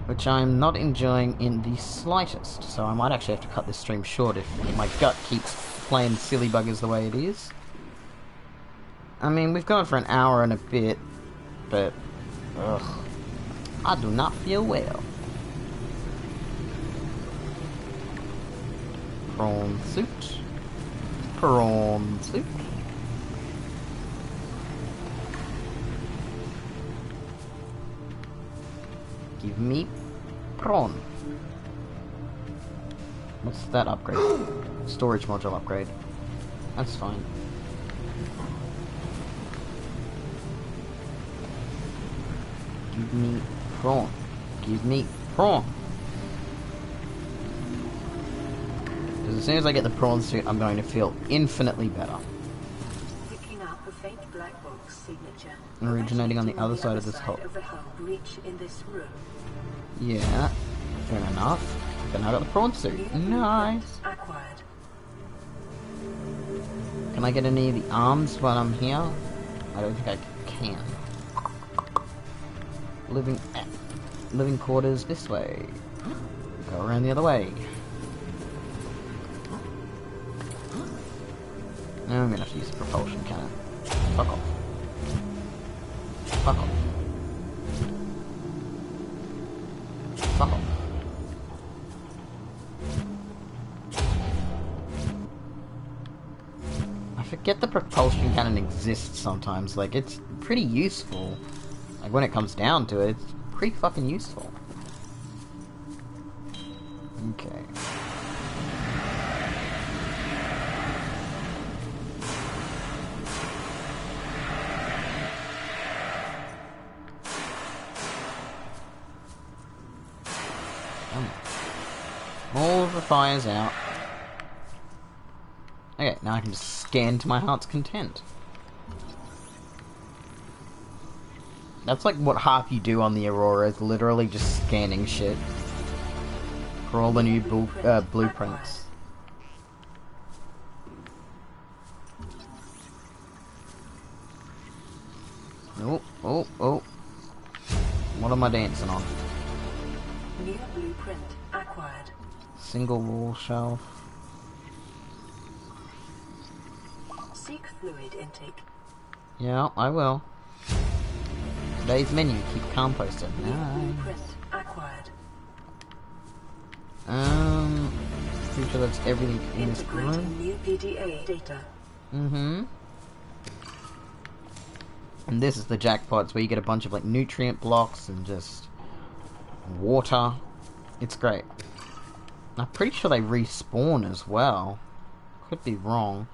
Which I'm not enjoying in the slightest, so I might actually have to cut this stream short if my gut keeps playing silly buggers the way it is. I mean, we've gone for an hour and a bit, but... ugh. I do not feel well. Prawn suit. Prawn suit. Give me prawn. What's that upgrade? Storage module upgrade. That's fine. Give me prawn. Give me prawn. Because as soon as I get the prawn suit, I'm going to feel infinitely better. Picking up a faint black box signature. Originating on the other side of this hole. Breach in this room. Yeah, fair enough. Then I got the prawn suit. Nice. Acquired. Can I get any of the arms while I'm here? I don't think I can. Living quarters this way. Go around the other way. Now I'm gonna have to use a propulsion cannon. Fuck off. Fuck off. Fuck off. I forget the propulsion cannon exists sometimes. Like, it's pretty useful. Like, when it comes down to it, it's pretty fucking useful. Okay. All of the fire's out. Okay, now I can just scan to my heart's content. That's like what half you do on the Aurora, is literally just scanning shit. For all the new blueprints. Oh, oh, oh. What am I dancing on? New blueprint acquired. Single wall shelf. Seek fluid intake. Yeah, I will. Today's menu, keep calm posted. New Nice. blueprint acquired. Pretty sure that's everything in this Integrating room. new PDA data. Mm-hmm. And this is the jackpots where you get a bunch of like nutrient blocks and just water. It's great. I'm pretty sure they respawn as well. Could be wrong.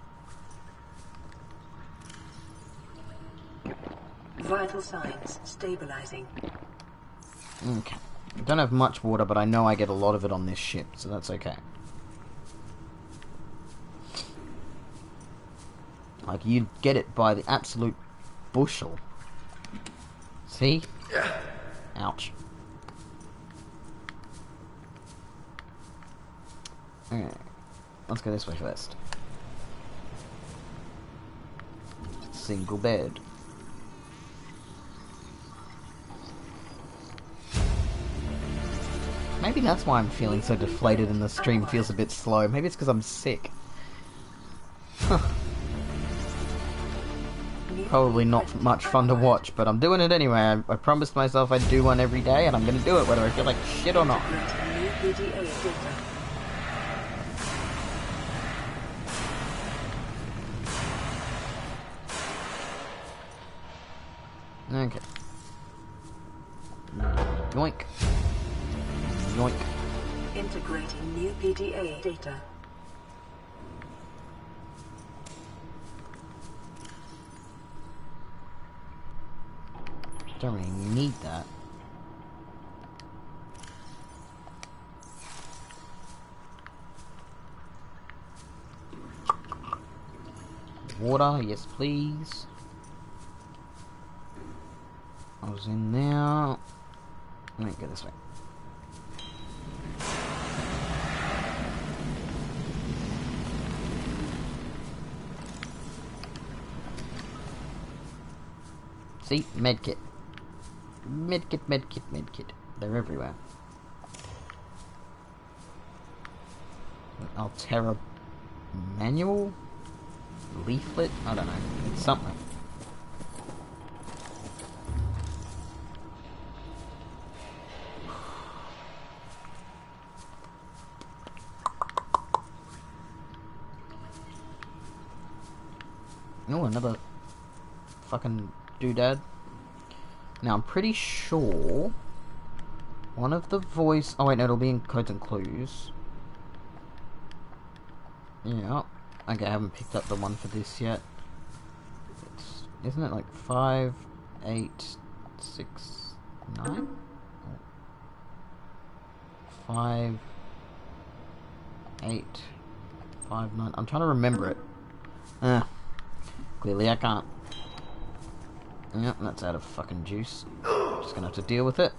Vital signs stabilizing. Okay. I don't have much water, but I know I get a lot of it on this ship, so that's okay. Like, you'd get it by the absolute bushel. See? Ouch. Okay. Let's go this way first. Single bed. Maybe that's why I'm feeling so deflated and the stream feels a bit slow. Maybe it's because I'm sick. Huh. Probably not much fun to watch, but I'm doing it anyway. I promised myself I'd do one every day, and I'm going to do it whether I feel like shit or not. Okay. Yoink. Yoink. Integrating new PDA data. Don't really need that. Water, yes please. I was in there. Let me go this way. See? Medkit. Medkit, medkit, medkit. They're everywhere. Altera manual? Leaflet? I don't know. It's something. Oh, another fucking doodad. Now, I'm pretty sure one of the voice... Oh, wait, no, it'll be in Codes and Clues. Yeah. Okay, I haven't picked up the one for this yet. Isn't it like 5, 8, 6, 9? 5, 8, 5, 9. I'm trying to remember it. Clearly I can't. Yep, that's out of fucking juice. Just gonna have to deal with it.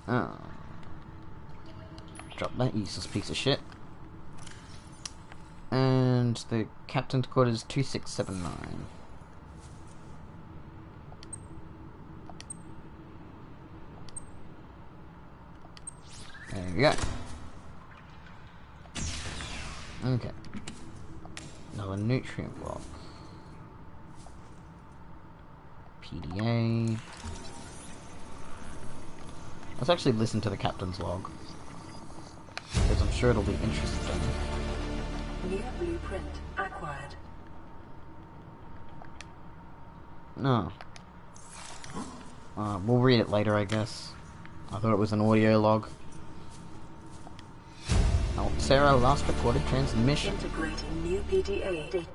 Oh. Drop that useless piece of shit. And the captain's quarters 2679. There you go. Okay. Another nutrient block. PDA. Let's actually listen to the captain's log, because I'm sure it'll be interesting. New blueprint acquired. No. We'll read it later, I guess. I thought it was an audio log. Altera last recorded transmission. Integrating new PDA data.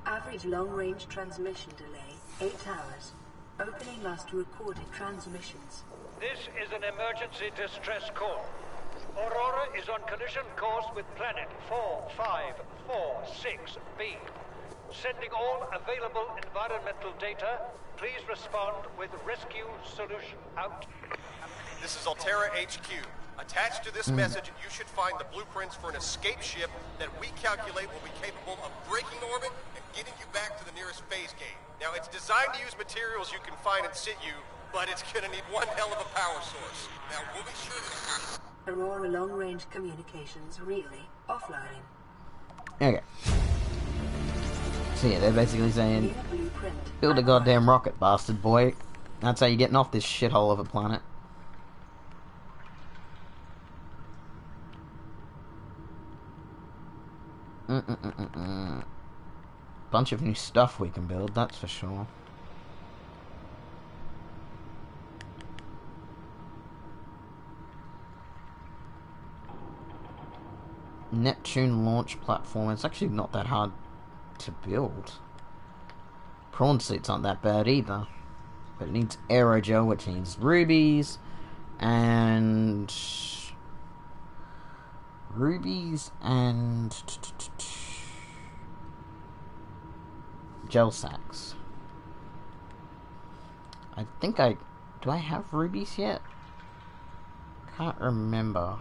Average long-range transmission delay 8 hours. Opening last recorded transmissions. This is an emergency distress call. Aurora is on collision course with planet 4546b. Sending all available environmental data. Please respond with rescue solution out. This is Altera HQ. Attached to this message, you should find the blueprints for an escape ship that we calculate will be capable of breaking orbit and getting you back to the nearest phase gate. Now, it's designed to use materials you can find in situ, but it's gonna need one hell of a power source. Now, we'll be sure to... Aurora long-range communications really offline. Okay. So yeah, they're basically saying, build a goddamn rocket, bastard boy. That's how you're getting off this shithole of a planet. Bunch of new stuff we can build, that's for sure. Neptune launch platform. It's actually not that hard to build. Prawn suits aren't that bad either. But it needs aerogel, which needs rubies. And... gel sacks. I think I... Do I have rubies yet? Can't remember.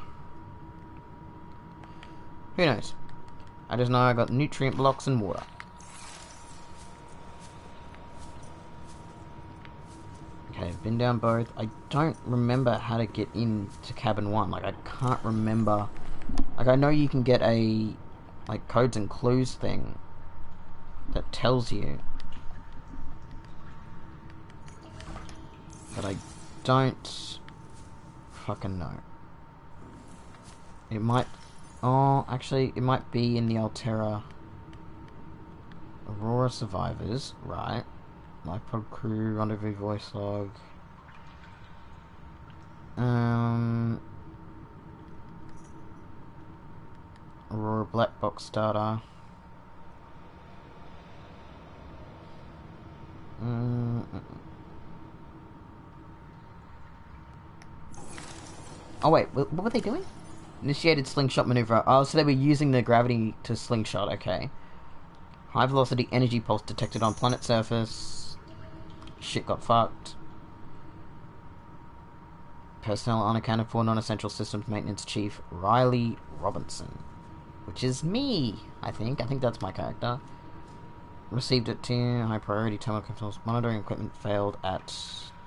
Who knows? I just know I got nutrient blocks and water. Okay, I've been down both. I don't remember how to get into cabin 1. Like, I can't remember... Like, I know you can get a... like, codes and clues thing that tells you. But I don't fucking know. It might... Oh, actually, it might be in the Altera Aurora survivors, right? Life pod crew, rendezvous voice log. Aurora black box data. Oh wait, what were they doing? Initiated slingshot maneuver. Oh, so they were using the gravity to slingshot, okay. High velocity energy pulse detected on planet surface. Shit got fucked. Personnel unaccounted for, non-essential systems maintenance chief Riley Robinson. Which is me, I think. I think that's my character. Received at T, high priority terminal controls. Monitoring equipment failed at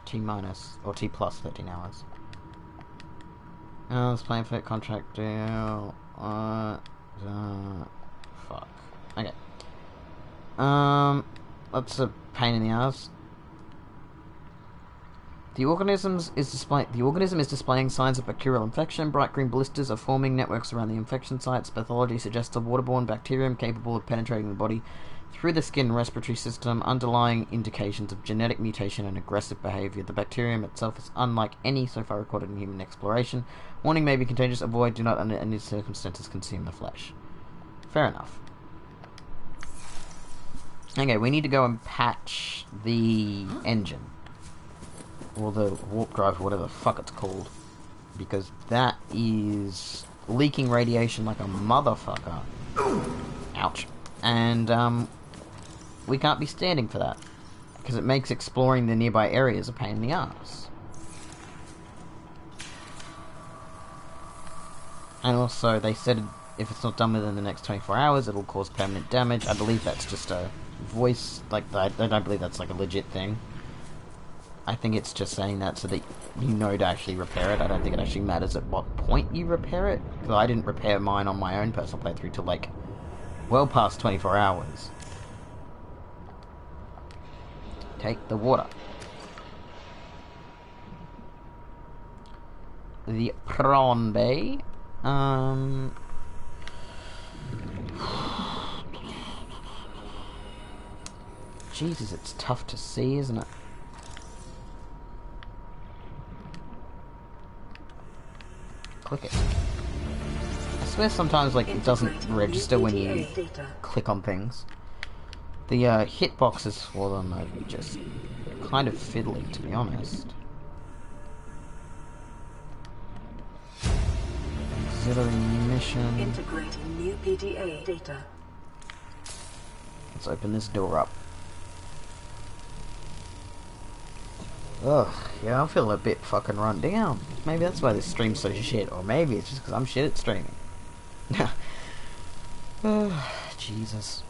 T minus, or T plus 13 hours. Let's plan for contract deal. Fuck. Okay. That's a pain in the ass. The organism is displaying signs of bacterial infection. Bright green blisters are forming networks around the infection sites. Pathology suggests a waterborne bacterium capable of penetrating the body through the skin and respiratory system. Underlying indications of genetic mutation and aggressive behavior. The bacterium itself is unlike any so far recorded in human exploration. Warning: may be contagious. Avoid. Do not under any circumstances consume the flesh. Fair enough. Okay, we need to go and patch the engine. Or the warp drive, or whatever the fuck it's called. Because that is leaking radiation like a motherfucker. Ouch. And, we can't be standing for that. Because it makes exploring the nearby areas a pain in the ass. And also, they said if it's not done within the next 24 hours, it'll cause permanent damage. I believe that's just a voice, like, I don't believe that's like a legit thing. I think it's just saying that so that you know to actually repair it. I don't think it actually matters at what point you repair it. Because I didn't repair mine on my own personal playthrough till, like, well past 24 hours. Take the water. The prawn bay. Jesus, it's tough to see, isn't it? Click it. I swear sometimes, like, it doesn't register when you click on things. The hitboxes for them are just kind of fiddly, to be honest. Auxiliary mission. Integrating new PDA data. Let's open this door up. Ugh, yeah, I feel a bit fucking run down. Maybe that's why this stream's so shit, or maybe it's just because I'm shit at streaming. Jesus.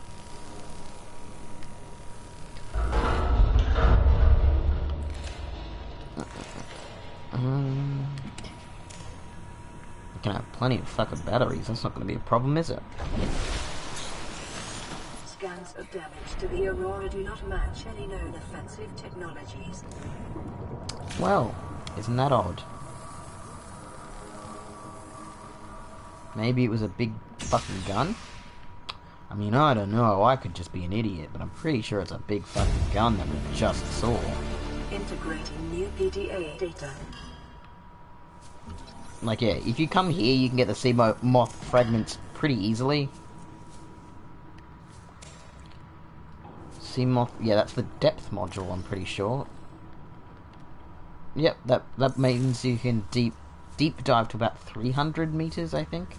I can have plenty of fucking batteries, that's not going to be a problem, is it? Scans of damage to the Aurora do not match any known offensive technologies. Well, isn't that odd? Maybe it was a big fucking gun? I mean, I don't know, I could just be an idiot, but I'm pretty sure it's a big fucking gun that we just saw. Integrating new PDA data. Like, yeah, if you come here, you can get the sea moth fragments pretty easily. Sea moth, yeah, that's the depth module, I'm pretty sure. Yep, that means you can deep dive to about 300 meters, I think.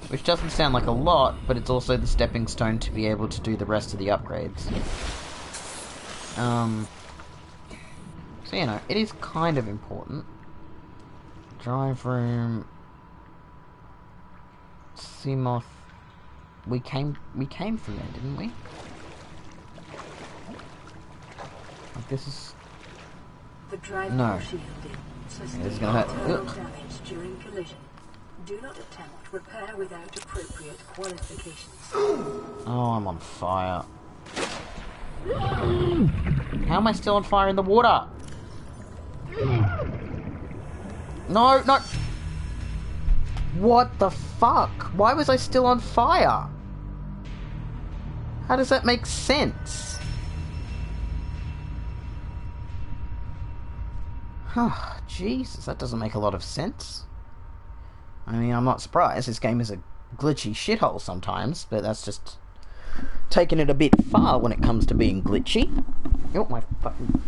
Which doesn't sound like a lot, but it's also the stepping stone to be able to do the rest of the upgrades. So, you know, it is kind of important. Drive room... Seamoth... We came from there, didn't we? Like, this is... The drive No. shielding. Yeah, this is gonna hurt. Internal Ugh. damage during collision. Do not attempt repair without appropriate qualifications. Oh, I'm on fire. How am I still on fire in the water? No, no! What the fuck? Why was I still on fire? How does that make sense? Oh, Jesus, that doesn't make a lot of sense. I mean, I'm not surprised. This game is a glitchy shithole sometimes, but that's just taking it a bit far when it comes to being glitchy. Oh, my fucking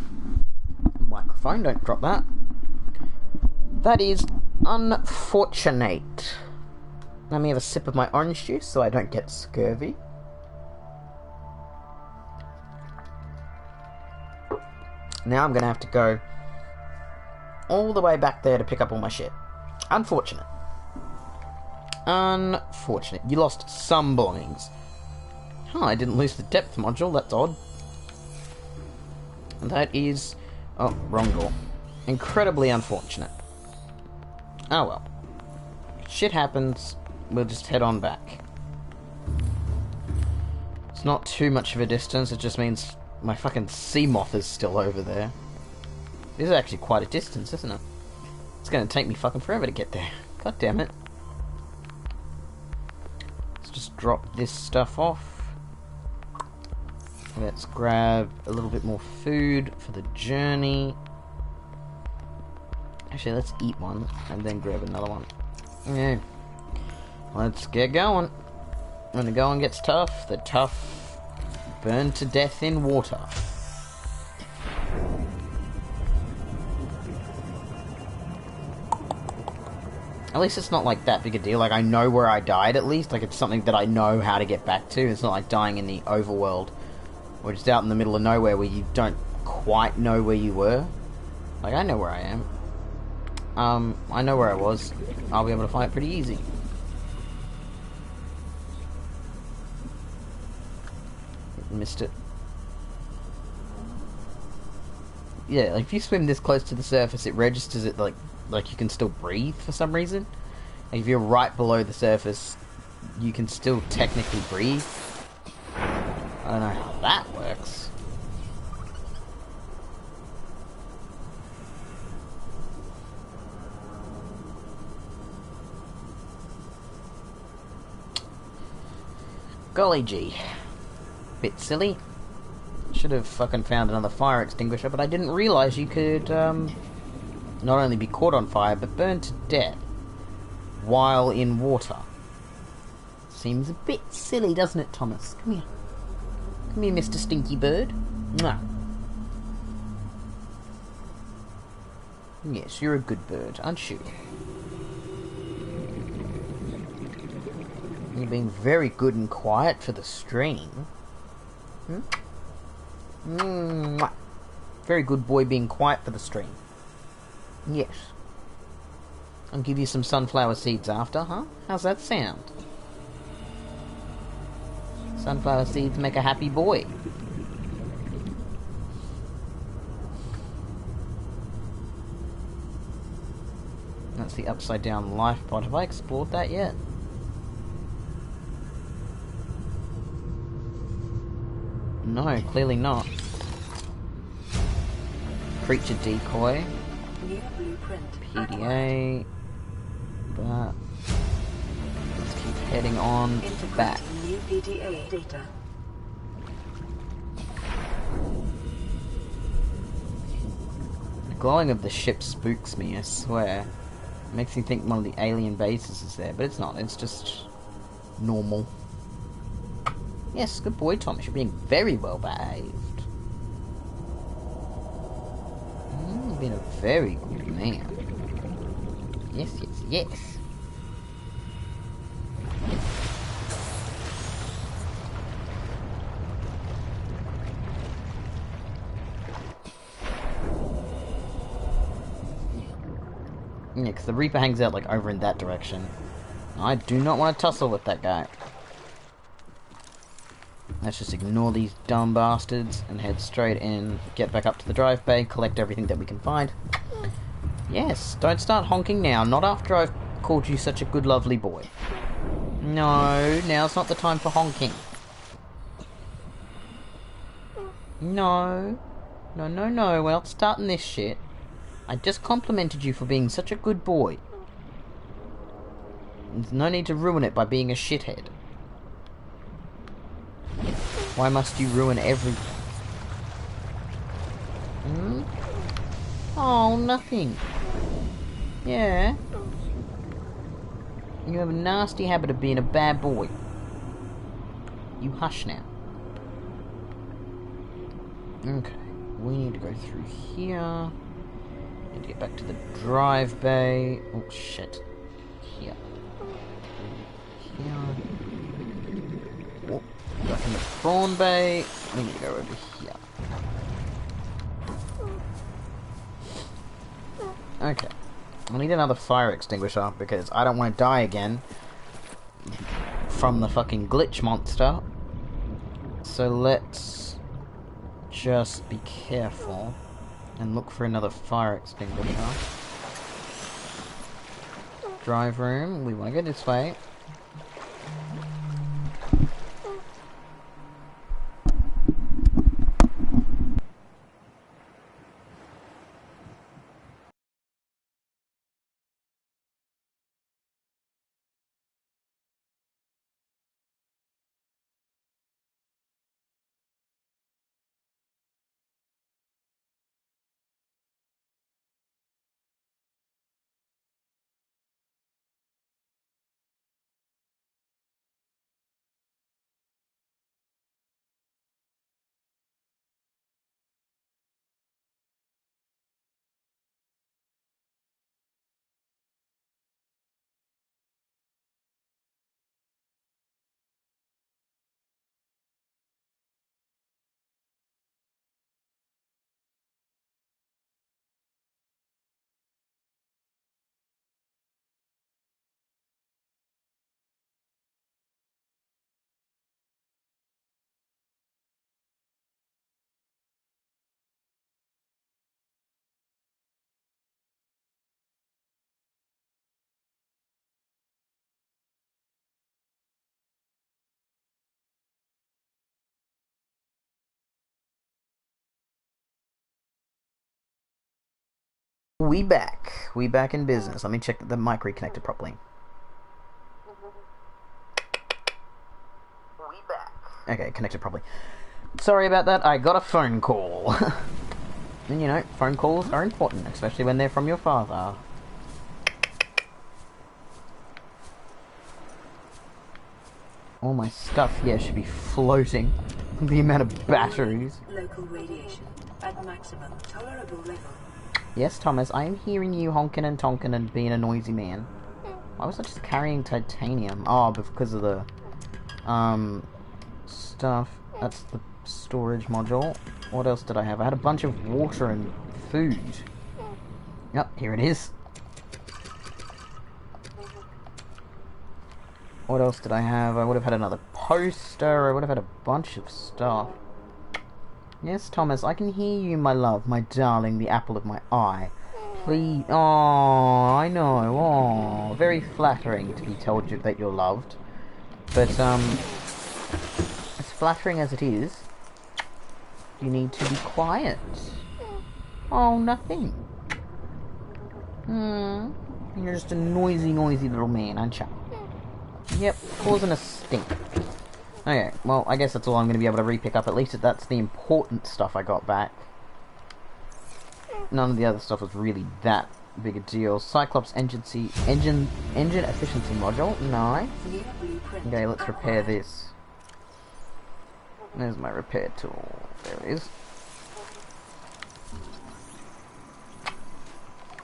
microphone, don't drop that. That is unfortunate. Let me have a sip of my orange juice so I don't get scurvy. Now I'm going to have to go all the way back there to pick up all my shit. Unfortunate. Unfortunate. You lost some belongings. Huh, I didn't lose the depth module. That's odd. And that is... Oh, wrong door. Incredibly unfortunate. Oh well. Shit happens. We'll just head on back. It's not too much of a distance. It just means my fucking Seamoth is still over there. This is actually quite a distance, isn't it? It's gonna take me fucking forever to get there. God damn it. Let's just drop this stuff off. Let's grab a little bit more food for the journey. Actually, let's eat one and then grab another one. Yeah. Let's get going. When the going gets tough, the tough burn to death in water. At least it's not like that big a deal. Like, I know where I died at least. Like, it's something that I know how to get back to. It's not like dying in the overworld, or just out in the middle of nowhere where you don't quite know where you were. Like, I know where I am. I know where I was. I'll be able to find it pretty easy. Missed it. Yeah, like if you swim this close to the surface, it registers it like you can still breathe for some reason. Like if you're right below the surface, you can still technically breathe. I don't know how that works. Golly gee. Bit silly. Should have fucking found another fire extinguisher, but I didn't realise you could not only be caught on fire, but burned to death while in water. Seems a bit silly, doesn't it, Thomas? Come here. Come here, Mr. Stinky Bird. Mwah. Yes, you're a good bird, aren't you? You're being very good and quiet for the stream. Hmm? Mwah. Very good boy being quiet for the stream. Yes. I'll give you some sunflower seeds after, huh? How's that sound? Sunflower seeds make a happy boy. That's the upside down life pod. Have I explored that yet? No, clearly not. Creature decoy. New blueprint. PDA. That. Let's keep heading on back. Integrating new PDA data. The glowing of the ship spooks me, I swear. It makes me think one of the alien bases is there, but it's not. It's just normal. Yes, good boy, Thomas. You're being very well behaved. You've been a very good man. Yes, yes, yes. Yeah, because the Reaper hangs out, like, over in that direction. I do not want to tussle with that guy. Let's just ignore these dumb bastards and head straight in, get back up to the drive bay, collect everything that we can find. Yes, don't start honking now, not after I've called you such a good, lovely boy. No, now's not the time for honking. No. No, no, no, we're not starting this shit. I just complimented you for being such a good boy. There's no need to ruin it by being a shithead. Why must you ruin every... Hmm? Oh, nothing. Yeah. You have a nasty habit of being a bad boy. You hush now. Okay. We need to go through here. Need to get back to the drive bay. Oh, shit. Here. Here. Oh, back in the prawn bay. We need to go over here. Okay. I need another fire extinguisher because I don't want to die again from the fucking glitch monster. So let's just be careful and look for another fire extinguisher. Drive room. We want to go this way. We back. We back in business. Let me check that the mic reconnected properly. We back. Okay, connected properly. Sorry about that. I got a phone call. And you know, phone calls are important, especially when they're from your father. All my stuff here should be floating. The amount of batteries. Local radiation at maximum tolerable level. Yes, Thomas, I am hearing you honking and tonking and being a noisy man. Why was I just carrying titanium? Oh, because of the, stuff. That's the storage module. What else did I have? I had a bunch of water and food. Yep, here it is. What else did I have? I would have had another poster. I would have had a bunch of stuff. Yes, Thomas, I can hear you, my love, my darling, the apple of my eye. Please... Oh, I know. Oh, very flattering to be told you that you're loved. But, as flattering as it is, you need to be quiet. Oh, nothing. You're just a noisy, noisy little man, aren't you? Yep, causing a stink. Okay, well, I guess that's all I'm going to be able to re-pick up. At least that's the important stuff I got back. None of the other stuff was really that big a deal. Cyclops engine efficiency module. Nice. Okay, let's repair this. There's my repair tool. There it is.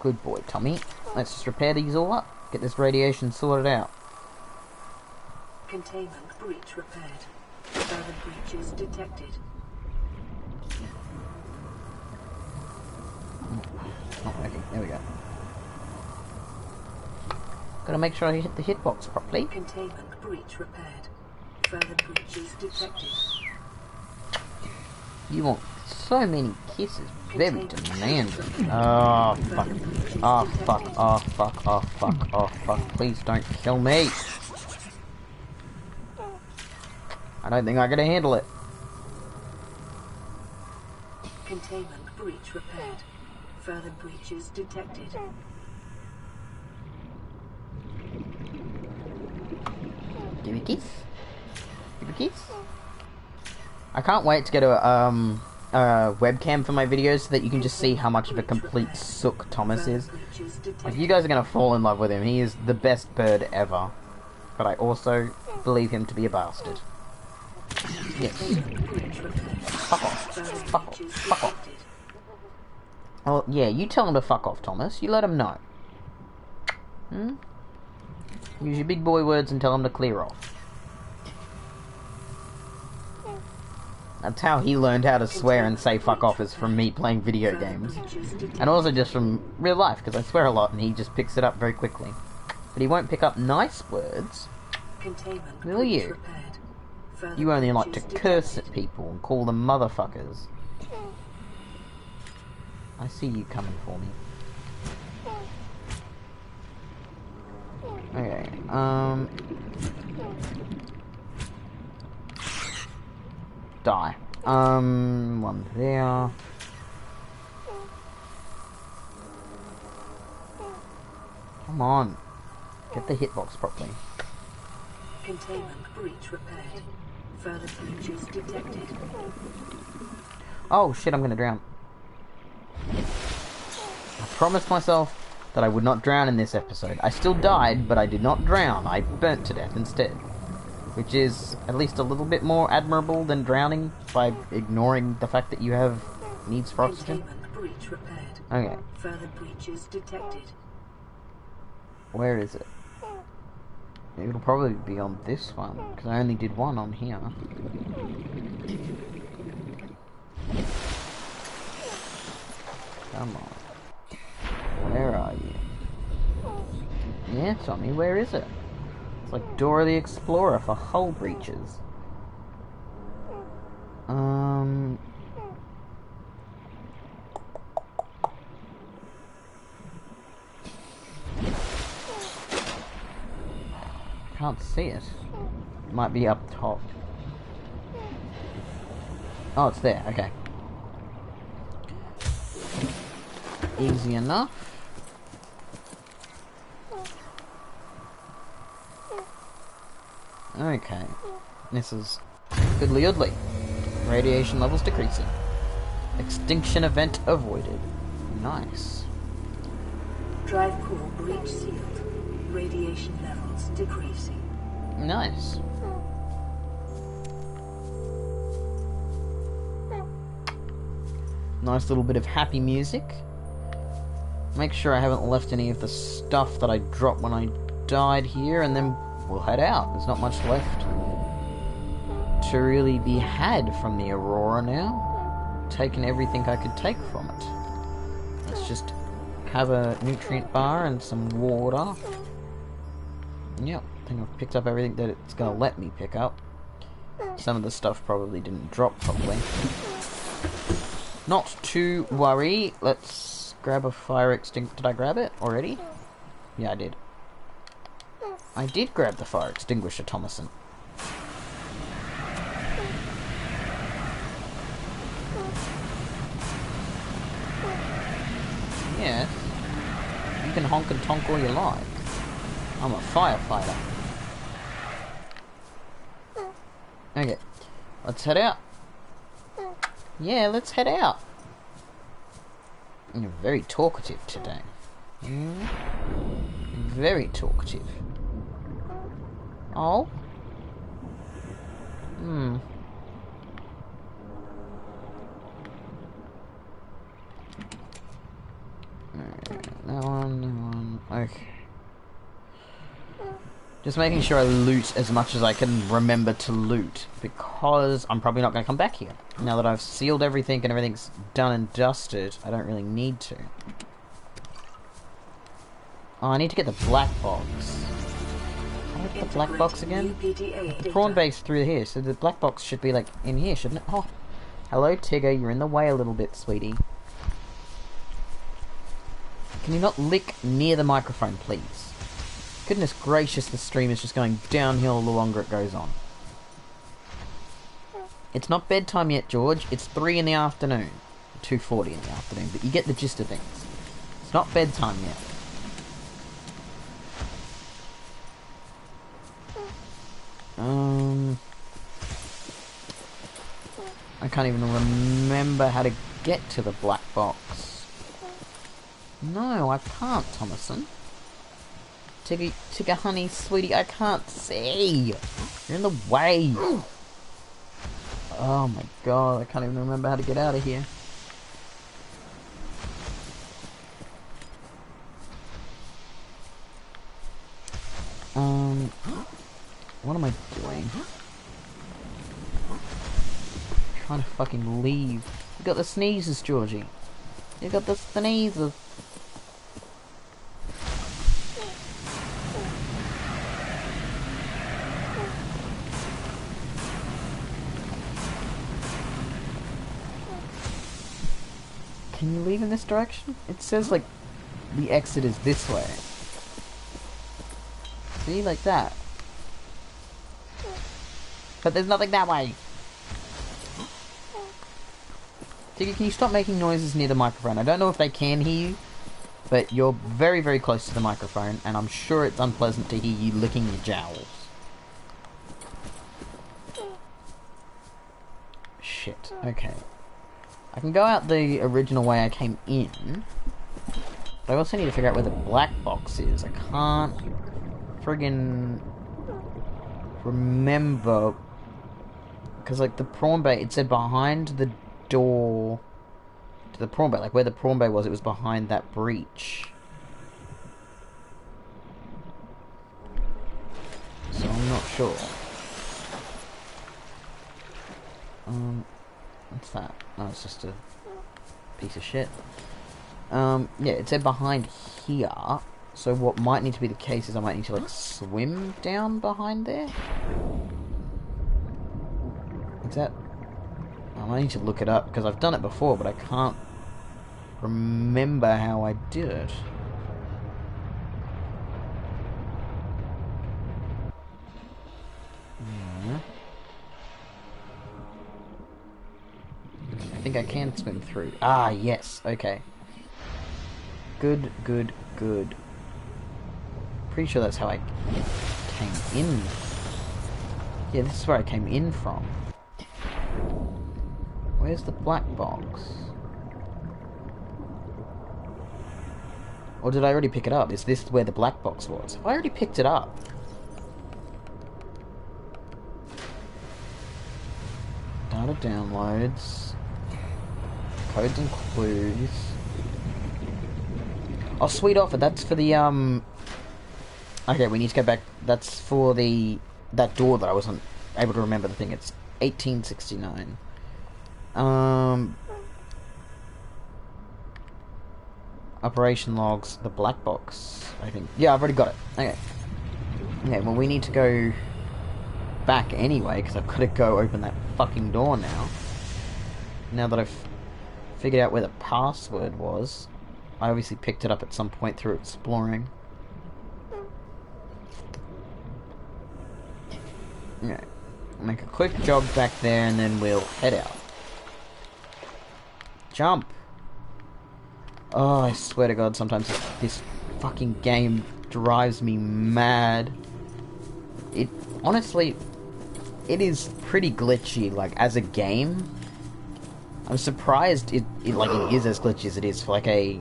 Good boy, Tommy. Let's just repair these all up. Get this radiation sorted out. Containment breach repaired. Further breaches detected. Not working. There we go. Gotta make sure I hit the hitbox properly. Containment breach repaired. Further breaches detected. You want so many kisses. Very demanding. Oh, fuck. Oh, fuck. Oh, fuck. Oh, fuck. Oh, fuck. Please don't kill me. I don't think I'm gonna handle it. Containment breach repaired. Further breaches detected. Give me a kiss. Give me a kiss. I can't wait to get a webcam for my videos so that you can just see how much of a complete sook Thomas is. If you guys are gonna fall in love with him, he is the best bird ever. But I also believe him to be a bastard. Yes. Fuck off. Fuck off. Fuck off. Well, yeah, you tell him to fuck off, Thomas. You let him know. Hmm? Use your big boy words and tell him to clear off. That's how he learned how to swear and say fuck off, is from me playing video games. And also just from real life, because I swear a lot and he just picks it up very quickly. But he won't pick up nice words, will you? You only like to curse at people and call them motherfuckers. I see you coming for me. Okay, die. One there. Come on. Get the hitbox properly. Containment breach repaired. Further breaches detected. Oh shit, I'm gonna drown. I promised myself that I would not drown in this episode. I still died, but I did not drown. I burnt to death instead. Which is at least a little bit more admirable than drowning by ignoring the fact that you have needs for oxygen. Containment breach repaired. Okay. Further breaches detected. Where is it? It'll probably be on this one, because I only did one on here. Come on. Where are you? Yeah, Tommy, where is it? It's like Dora the Explorer for hull breaches. Can't see it. It might be up top. Oh, it's there. Okay. Easy enough. Okay. This is fiddly udly. Radiation levels decreasing. Extinction event avoided. Nice. Drive core breach sealed. Radiation levels decreasing. Nice. Nice little bit of happy music. Make sure I haven't left any of the stuff that I dropped when I died here, and then we'll head out. There's not much left to really be had from the Aurora now. Taken everything I could take from it. Let's just have a nutrient bar and some water. Yep, I think I've picked up everything that it's going to let me pick up. Some of the stuff probably didn't drop properly. Not to worry. Let's grab a fire extinguisher. Did I grab it already? Yeah, I did. I did grab the fire extinguisher, Thomason. Yes. You can honk and tonk all you like. I'm a firefighter. Okay. Let's head out. Yeah, let's head out. You're very talkative today. Very talkative. Oh? That one. Okay. Just making sure I loot as much as I can remember to loot, because I'm probably not going to come back here. Now that I've sealed everything and everything's done and dusted, I don't really need to. Oh, I need to get the black box. Can I get the black box again? The prawn base through here, so the black box should be like in here, shouldn't it? Oh, hello Tigger, you're in the way a little bit, sweetie. Can you not lick near the microphone, please? Goodness gracious, the stream is just going downhill the longer it goes on. It's not bedtime yet, George. It's 3 in the afternoon. 2:40 in the afternoon, but you get the gist of things. It's not bedtime yet. I can't even remember how to get to the black box. No, I can't, Thomason. Tigger, honey, sweetie, I can't see. You're in the way. Oh my god, I can't even remember how to get out of here. What am I doing? I'm trying to fucking leave. You got the sneezes, Georgie. You got the sneezes. Can you leave in this direction? It says like the exit is this way. See, like that. But there's nothing that way. Tigger, can you stop making noises near the microphone? I don't know if they can hear you, but you're very, very close to the microphone, and I'm sure it's unpleasant to hear you licking your jowls. Shit, okay. I can go out the original way I came in, but I also need to figure out where the black box is. I can't friggin' remember, because like the prawn bay, it said behind the door to the prawn bay, like where the prawn bay was, it was behind that breach. So I'm not sure. What's that? Oh, it's just a piece of shit. Yeah, it said behind here. So what might need to be the case is I might need to like swim down behind there. Is that? I might need to look it up because I've done it before, but I can't remember how I did it. Yeah. I think I can swim through. Ah, yes. Okay. Good, good, good. Pretty sure that's how I came in. Yeah, this is where I came in from. Where's the black box? Or did I already pick it up? Is this where the black box was? Have I already picked it up? Data downloads. Codes and clues. Oh, sweet offer. That's for the, Okay, we need to go back. That's for that door that I wasn't able to remember the thing. It's 1869. Operation logs, the black box, I think. Yeah, I've already got it. Okay. Okay, well we need to go back anyway, because I've got to go open that fucking door now. Now that I've figured out where the password was. I obviously picked it up at some point through exploring. Okay. I'll make a quick jog back there and then we'll head out. Jump! Oh, I swear to God, sometimes this fucking game drives me mad. It, honestly, it is pretty glitchy, like, as a game. I'm surprised it is as glitchy as it is for, like, a...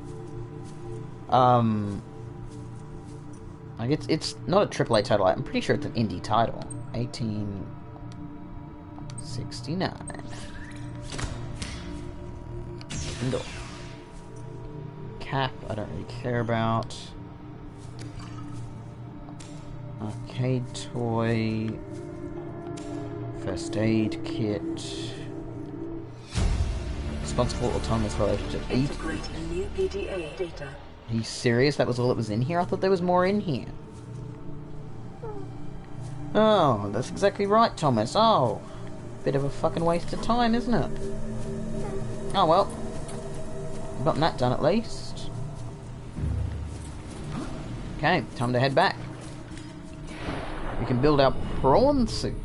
Like, it's not a AAA title. I'm pretty sure it's an indie title. 1869. Indoor. Cap, I don't really care about. Arcade toy. First aid kit. Responsible autonomous relationship. Integrate new PDA data. Are you serious? That was all that was in here? I thought there was more in here. Oh, that's exactly right, Thomas. Oh, bit of a fucking waste of time, isn't it? Oh well. I've gotten that done at least. Okay, time to head back. We can build our prawn suit,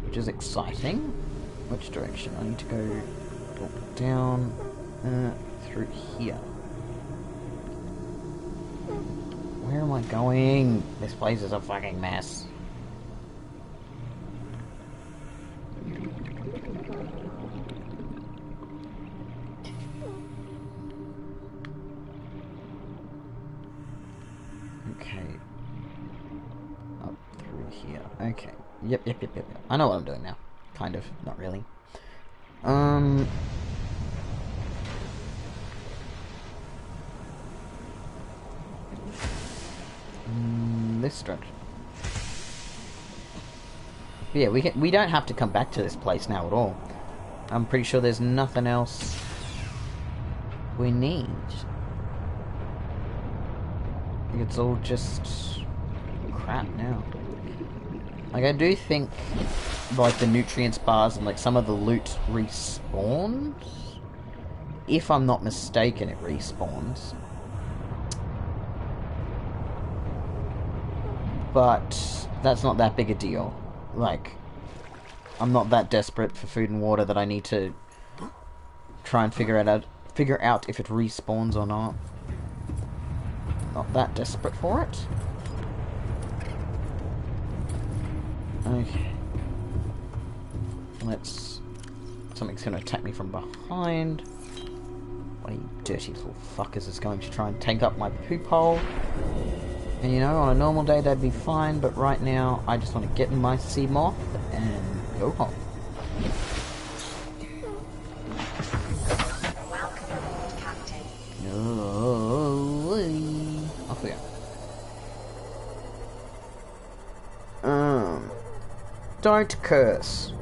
which is exciting. Which direction? I need to go down through here. Where am I going? This place is a fucking mess. Okay. Up through here. Okay. Yep. I know what I'm doing now. Kind of. Not really. This direction. Yeah, we don't have to come back to this place now at all. I'm pretty sure there's nothing else we need. It's all just crap now. Like, I do think, like, the nutrients bars and, like, some of the loot respawns. If I'm not mistaken, it respawns. But that's not that big a deal. Like, I'm not that desperate for food and water that I need to try and figure out if it respawns or not. Not that desperate for it. Okay. Something's going to attack me from behind. One of you dirty little fuckers is going to try and tank up my poop hole. And you know, on a normal day that'd be fine, but right now I just want to get in my sea moth and go home. Welcome aboard, Captain. Off we go. Don't curse.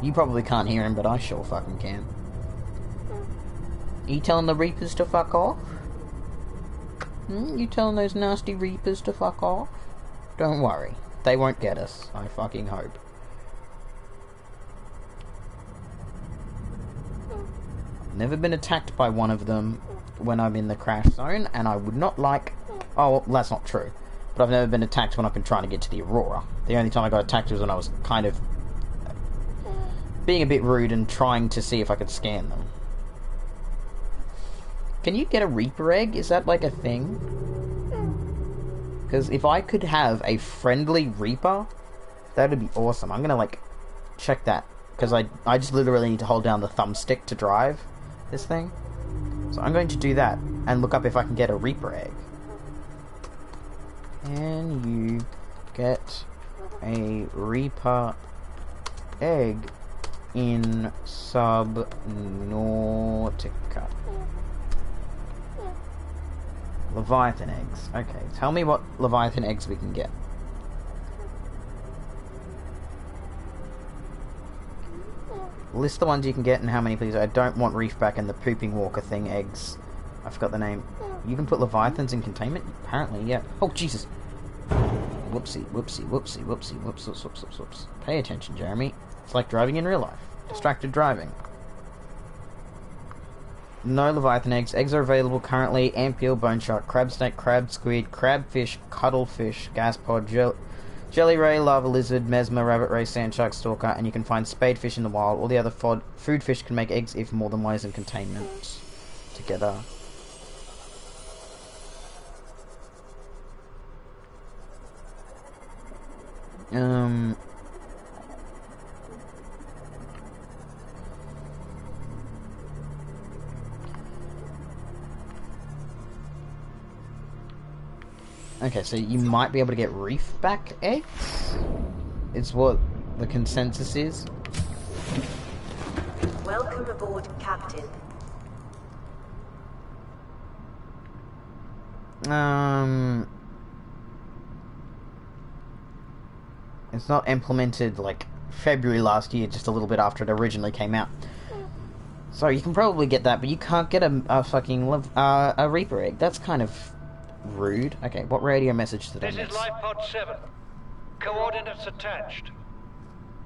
You probably can't hear him, but I sure fucking can. Are you telling the Reapers to fuck off? You telling those nasty Reapers to fuck off? Don't worry. They won't get us. I fucking hope. Never been attacked by one of them when I'm in the crash zone, and I would not like... Oh, well, that's not true. But I've never been attacked when I've been trying to get to the Aurora. The only time I got attacked was when I was kind of being a bit rude and trying to see if I could scan them. Can you get a Reaper egg? Is that like a thing? Because if I could have a friendly Reaper, that would be awesome. I'm gonna like check that, because I just literally need to hold down the thumbstick to drive this thing. So I'm going to do that and look up if I can get a Reaper egg. Can you get a Reaper egg in Subnautica? Leviathan eggs. Okay, tell me what Leviathan eggs we can get. List the ones you can get and how many, please. I don't want Reefback and the Pooping Walker thing eggs. I forgot the name. You can put Leviathans in containment? Apparently, yeah. Oh, Jesus! Whoopsie, whoopsie, whoopsie, whoopsie, whoops, whoops, whoops, whoops, whoops. Pay attention, Jeremy. It's like driving in real life. Distracted driving. No Leviathan eggs. Eggs are available currently. Ampeel, bone shark, crab snake, crab squid, crabfish, cuttlefish, gaspod, jelly ray, lava lizard, mesmer, rabbit ray, sand shark, stalker, and you can find spadefish in the wild. All the other food fish can make eggs if more than one is in containment together. Okay, so you might be able to get Reefback eggs? It's what the consensus is. Welcome aboard, Captain. It's not implemented like February last year, just a little bit after it originally came out. So you can probably get that, but you can't get a fucking a Reaper egg. That's kind of rude. Okay, what radio message did I This miss? is Life Pod 7. Coordinates attached.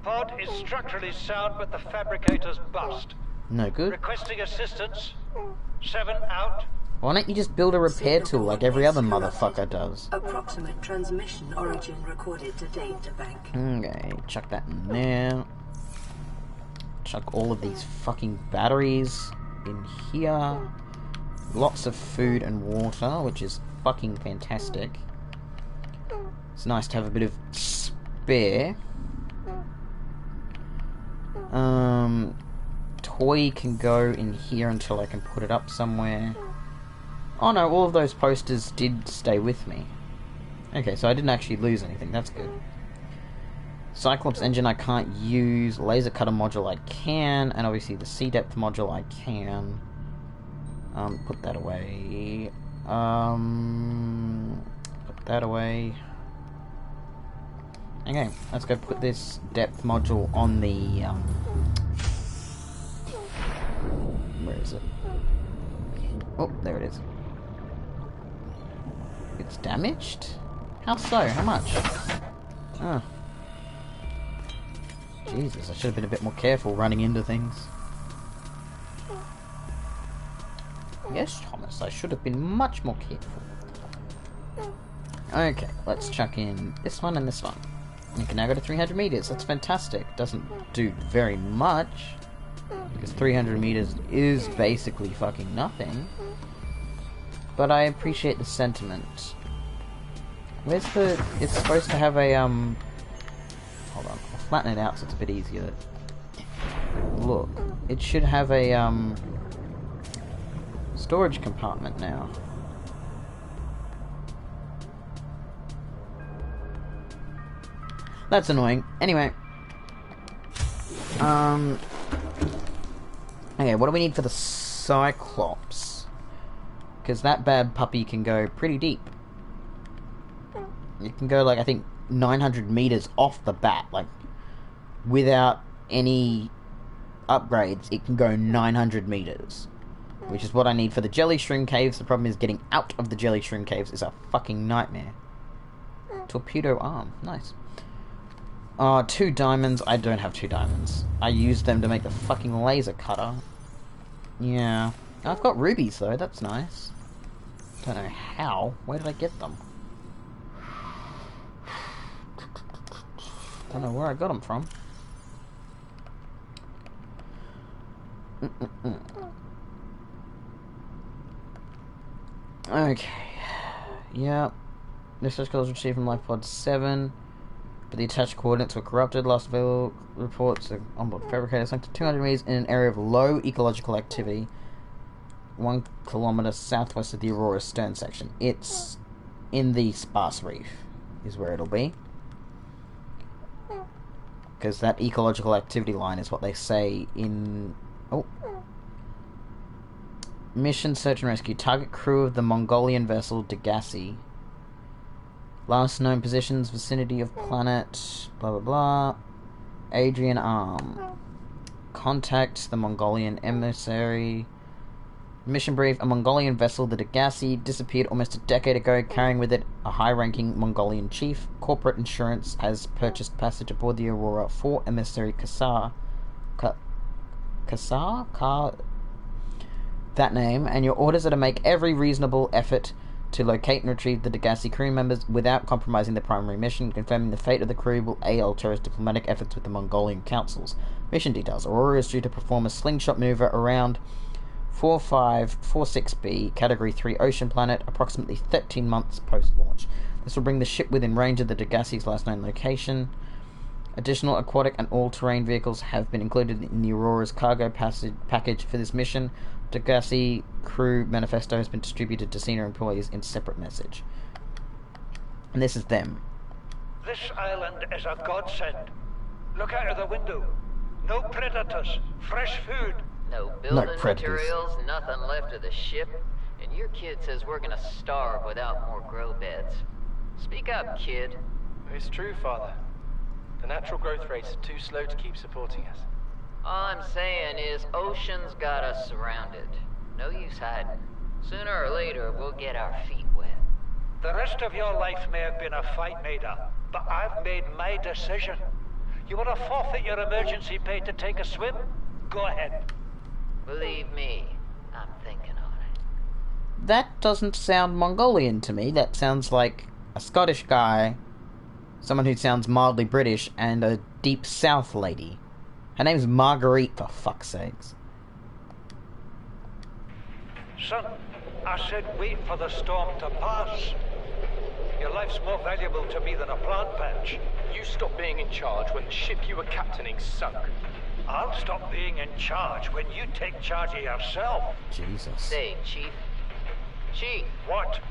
Pod is structurally sound, but the fabricator's bust. No good. Requesting assistance. 7 out. Why don't you just build a repair tool like every other motherfucker does? Approximate transmission origin recorded to data bank. Okay, chuck that in there. Chuck all of these fucking batteries in here. Lots of food and water, which is fucking fantastic. It's nice to have a bit of spare. Toy can go in here until I can put it up somewhere. Oh no, all of those posters did stay with me. Okay, so I didn't actually lose anything, that's good. Cyclops engine I can't use, laser cutter module I can, and obviously the sea depth module I can. Put that away. Put that away. Okay, let's go put this depth module on the, where is it? Oh, there it is. It's damaged? How so? How much? Oh. Jesus, I should have been a bit more careful running into things. Yes, Thomas, I should have been much more careful. Okay, let's chuck in this one and this one. We can now go to 300 meters. That's fantastic. Doesn't do very much, because 300 meters is basically fucking nothing. But I appreciate the sentiment. Where's the... It's supposed to have a, Hold on, I'll flatten it out so it's a bit easier. Look, it should have a, storage compartment now. That's annoying. Anyway. Okay, what do we need for the Cyclops? Because that bad puppy can go pretty deep. It can go, like, I think 900 meters off the bat. Like, without any upgrades, it can go 900 meters. Which is what I need for the jelly shroom caves. The problem is getting out of the jelly shroom caves is a fucking nightmare. Torpedo arm. Nice. 2 diamonds. I don't have 2 diamonds. I used them to make the fucking laser cutter. Yeah. I've got rubies, though. That's nice. Don't know how. Where did I get them? Don't know where I got them from. Okay. Yeah. This search call was received from LifePod 7. But the attached coordinates were corrupted. Last available reports of onboard fabricator sunk to 200 meters in an area of low ecological activity, 1 kilometer southwest of the Aurora stern section. It's in the sparse reef, is where it'll be. Because that ecological activity line is what they say in... Oh. Mission search and rescue. Target crew of the Mongolian vessel Degassi. Last known positions, vicinity of planet, blah blah blah. Adrian Arm. Contact the Mongolian emissary. Mission brief, a Mongolian vessel, the Degassi, disappeared almost a decade ago, carrying with it a high-ranking Mongolian chief. Corporate insurance has purchased passage aboard the Aurora for emissary Kassar. Kassar? That name, and your orders are to make every reasonable effort to locate and retrieve the Degassi crew members without compromising the primary mission. Confirming the fate of the crew will aid Altair's diplomatic efforts with the Mongolian councils. Mission details. Aurora is due to perform a slingshot maneuver around 4546b, Category 3 ocean planet, approximately 13 months post-launch. This will bring the ship within range of the Degassi's last known location. Additional aquatic and all-terrain vehicles have been included in the Aurora's cargo package for this mission. Degassi crew manifesto has been distributed to senior employees in separate message. And this is them. This island is a godsend. Look out of the window. No predators. Fresh food. No building predators. materials, nothing left of the ship, and your kid says we're gonna starve without more grow beds. Speak up, kid. It's true, Father. The natural growth rates are too slow to keep supporting us. All I'm saying is Ocean's got us surrounded. No use hiding. Sooner or later, we'll get our feet wet. The rest of your life may have been a fight, Maida, but I've made my decision. You want to forfeit your emergency pay to take a swim? Go ahead. Believe me, I'm thinking on it. That doesn't sound Mongolian to me. That sounds like a Scottish guy, someone who sounds mildly British, and a deep south lady. Her name's Marguerite, for fuck's sakes. Son, I said wait for the storm to pass. Your life's more valuable to me than a plant patch. You stopped being in charge when the ship you were captaining sunk. I'll stop being in charge when you take charge of yourself. Jesus. Say, Chief. Chief, What?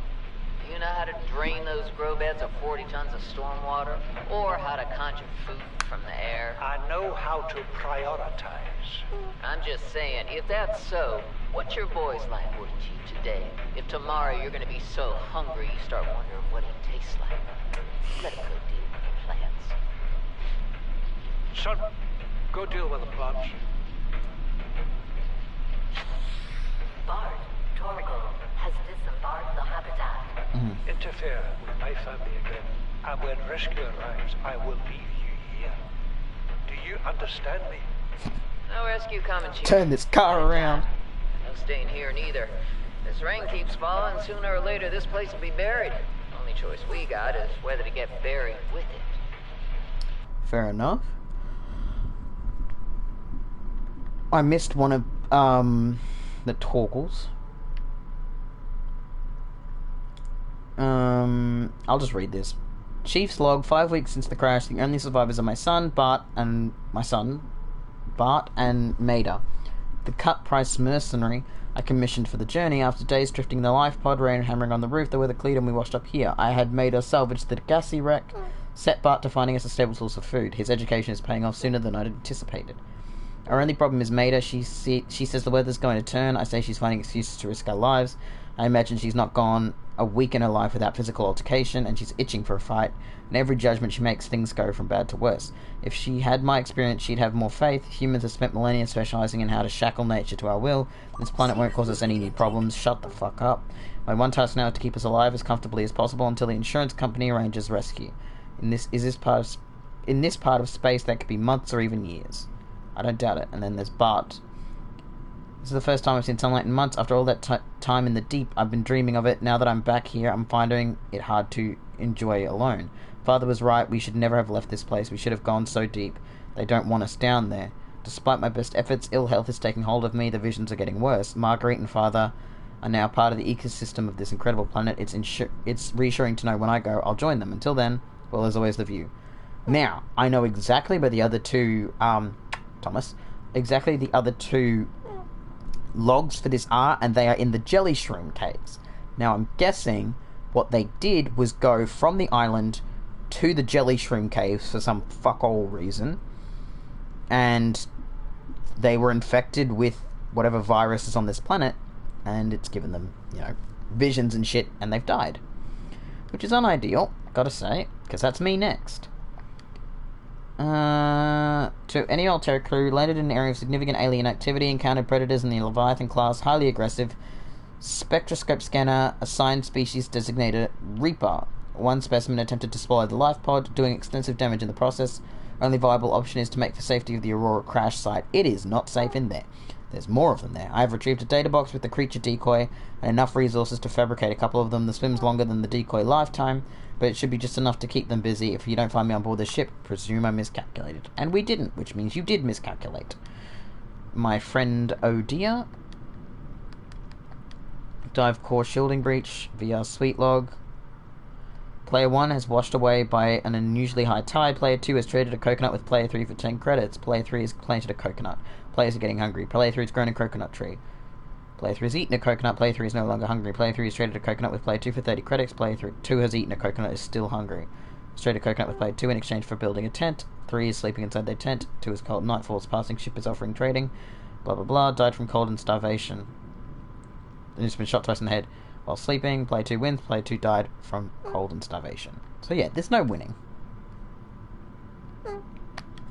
do you know how to drain those grow beds of 40 tons of stormwater? Or how to conjure food from the air? I know how to prioritize. I'm just saying, if that's so, what's your boy's life worth to you today? If tomorrow you're gonna be so hungry you start wondering what he tastes like, let him go deal with the plants. Son, go deal with the plants. Bard, Torgal has disembarked the habitat. Interfere with my family again, and when rescue arrives, I will leave you here. Do you understand me? No rescue coming, Chief. Turn this car around. No staying here neither. This rain keeps falling, sooner or later this place will be buried. Only choice we got is whether to get buried with it. Fair enough. I missed one of the Torgals. I'll just read this. Chief's log, 5 weeks since the crash, the only survivors are my son, Bart, and Maida. The cut-price mercenary I commissioned for the journey. After days drifting the life pod, rain hammering on the roof, the weather cleared and we washed up here. I had Maida salvage the gassy wreck, set Bart to finding us a stable source of food. His education is paying off sooner than I'd anticipated. Our only problem is Maida. She says the weather's going to turn. I say she's finding excuses to risk our lives. I imagine she's not gone a week in her life without physical altercation, and she's itching for a fight. In every judgment she makes, things go from bad to worse. If she had my experience, she'd have more faith. Humans have spent millennia specializing in how to shackle nature to our will. This planet won't cause us any new problems. Shut the fuck up. My one task now is to keep us alive as comfortably as possible until the insurance company arranges rescue. In this part of space, that could be months or even years. I don't doubt it. And then there's Bart. This is the first time I've seen sunlight in months. After all that time in the deep, I've been dreaming of it. Now that I'm back here, I'm finding it hard to enjoy alone. Father was right. We should never have left this place. We should have gone so deep. They don't want us down there. Despite my best efforts, ill health is taking hold of me. The visions are getting worse. Marguerite and Father are now part of the ecosystem of this incredible planet. It's reassuring to know when I go, I'll join them. Until then, well, there's always the view. Now, I know exactly where the other two, exactly the other two logs for this are, and they are in the jelly shroom caves. Now, I'm guessing what they did was go from the island to the jelly shroom caves for some fuck all reason, and they were infected with whatever virus is on this planet, and it's given them, visions and shit, and they've died. Which is unideal, gotta say, because that's me next. To any Altera crew, landed in an area of significant alien activity, encountered predators in the Leviathan class, highly aggressive, spectroscope scanner, assigned species designated Reaper. One specimen attempted to swallow the life pod, doing extensive damage in the process. Only viable option is to make for safety of the Aurora crash site. It is not safe in there. There's more of them there. I have retrieved a data box with the creature decoy and enough resources to fabricate a couple of them. The swim's longer than the decoy lifetime, but it should be just enough to keep them busy. If you don't find me on board the ship, presume I miscalculated. And we didn't, which means you did miscalculate. My friend Odia. Dive core shielding breach, VR sweet log. Player 1 has washed away by an unusually high tide. Player 2 has traded a coconut with Player 3 for 10 credits. Player 3 has planted a coconut. Players are getting hungry. Player 3 has grown a coconut tree. Player 3 has eaten a coconut. Player 3 is no longer hungry. Player 3 has traded a coconut with Player 2 for 30 credits. Player 2 has eaten a coconut, is still hungry. Has traded a coconut with Player 2 in exchange for building a tent. 3 is sleeping inside their tent. 2 is cold. Nightfall's passing ship is offering trading. Blah blah blah. Died from cold and starvation. Then he's been shot twice in the head while sleeping. Player 2 wins. Player 2 died from cold and starvation. So yeah, there's no winning.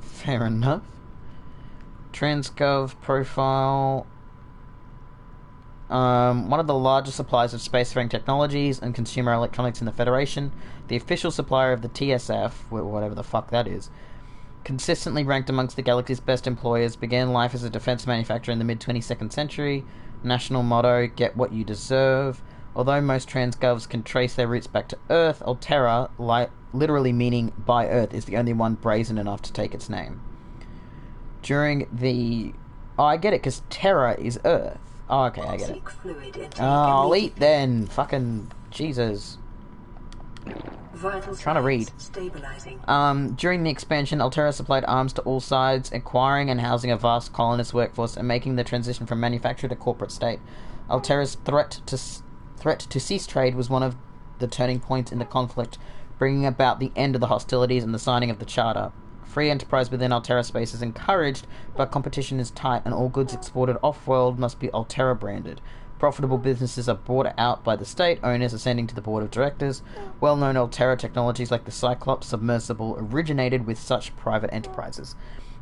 Fair enough. Transgov profile. One of the largest suppliers of spacefaring technologies and consumer electronics in the Federation, the official supplier of the TSF, whatever the fuck that is, consistently ranked amongst the galaxy's best employers, began life as a defense manufacturer in the mid-22nd century. National motto, get what you deserve. Although most transgovs can trace their roots back to Earth, Altera, literally meaning by Earth, is the only one brazen enough to take its name. During the... Oh, I get it, because Terra is Earth. Oh, okay, I get it. Oh, I'll eat then. Fucking Jesus. Trying to read. During the expansion, Altera supplied arms to all sides, acquiring and housing a vast colonist workforce and making the transition from manufacturer to corporate state. Altera's threat to cease trade was one of the turning points in the conflict, bringing about the end of the hostilities and the signing of the Charter. Free enterprise within Altera space is encouraged, but competition is tight and all goods exported off-world must be Altera branded. Profitable businesses are bought out by the state, owners ascending to the board of directors. Well-known Altera technologies like the Cyclops submersible originated with such private enterprises.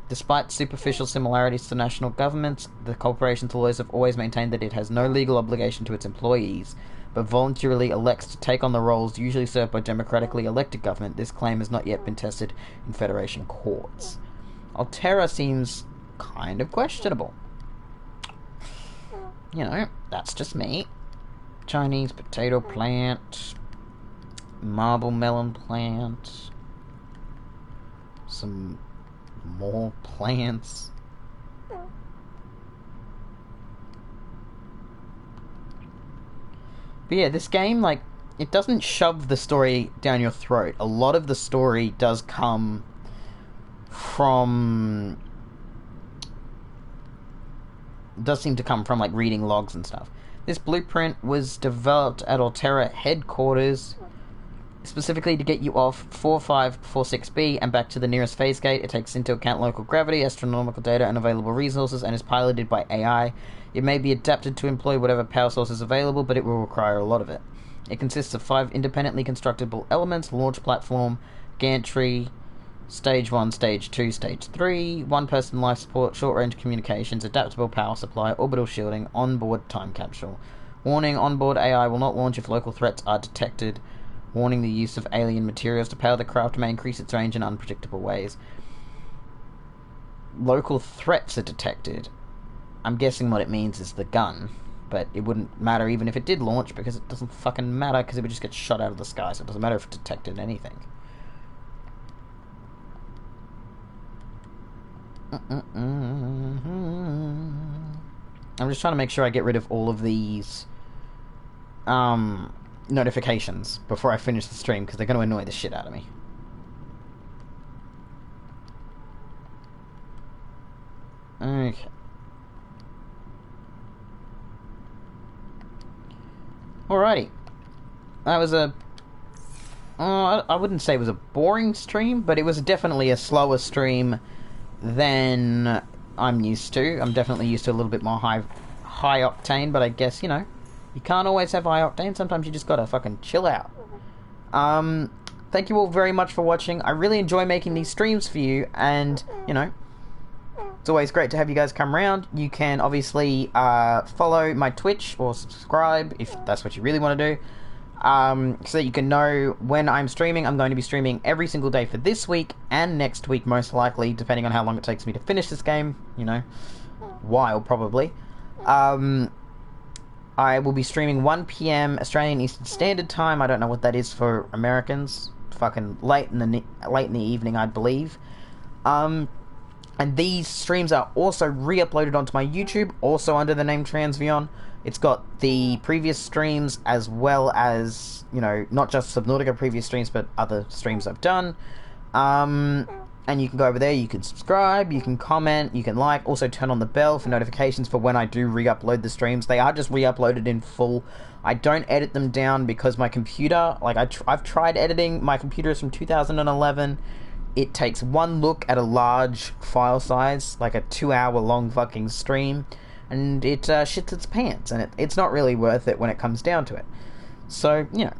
Despite superficial similarities to national governments, the corporation's lawyers have always maintained that it has no legal obligation to its employees, but voluntarily elects to take on the roles usually served by democratically elected government. This claim has not yet been tested in Federation courts. Altera seems kind of questionable. You know, that's just me. Chinese potato plant, marble melon plant, some more plants. But yeah, this game, like, it doesn't shove the story down your throat. A lot of the story does come from... does seem to come from, like, reading logs and stuff. This blueprint was developed at Altera headquarters, specifically to get you off 4546B and back to the nearest phase gate. It takes into account local gravity, astronomical data, and available resources, and is piloted by AI. It may be adapted to employ whatever power source is available, but it will require a lot of it. It consists of 5 independently constructible elements: launch platform, gantry, Stage 1, Stage 2, Stage 3, one-person life support, short-range communications, adaptable power supply, orbital shielding, onboard time capsule. Warning, onboard AI will not launch if local threats are detected. Warning, the use of alien materials to power the craft may increase its range in unpredictable ways. Local threats are detected. I'm guessing what it means is the gun, but it wouldn't matter even if it did launch, because it doesn't fucking matter, because it would just get shot out of the sky, so it doesn't matter if it detected anything. I'm just trying to make sure I get rid of all of these notifications before I finish the stream, because they're going to annoy the shit out of me. Okay. Alrighty. That was a... I wouldn't say it was a boring stream, but it was definitely a slower stream than I'm used to. I'm definitely used to a little bit more high octane, but I guess, you know, you can't always have high octane. Sometimes you just gotta fucking chill out. Thank you all very much for watching. I really enjoy making these streams for you, and, you know, it's always great to have you guys come around. You can obviously follow my Twitch or subscribe if that's what you really want to do, so that you can know when I'm streaming. I'm going to be streaming every single day for this week and next week, most likely, depending on how long it takes me to finish this game. You know, while probably. I will be streaming 1 PM Australian Eastern Standard Time. I don't know what that is for Americans. Fucking late in the evening, I believe. And these streams are also re-uploaded onto my YouTube, also under the name Transvion. It's got the previous streams, as well as, you know, not just Subnautica previous streams, but other streams I've done. And you can go over there, you can subscribe, you can comment, you can like, also turn on the bell for notifications for when I do re-upload the streams. They are just re-uploaded in full. I don't edit them down because my computer, like, I've tried editing. My computer is from 2011. It takes one look at a large file size, like a 2-hour long fucking stream, and it shits its pants, and it's not really worth it when it comes down to it. So, you know,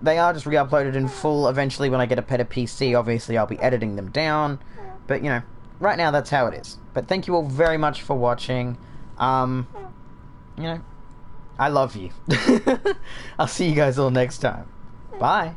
they are just re-uploaded in full. Eventually, when I get a better PC, obviously I'll be editing them down, but, you know, right now that's how it is. But thank you all very much for watching. You know, I love you. I'll see you guys all next time. Bye.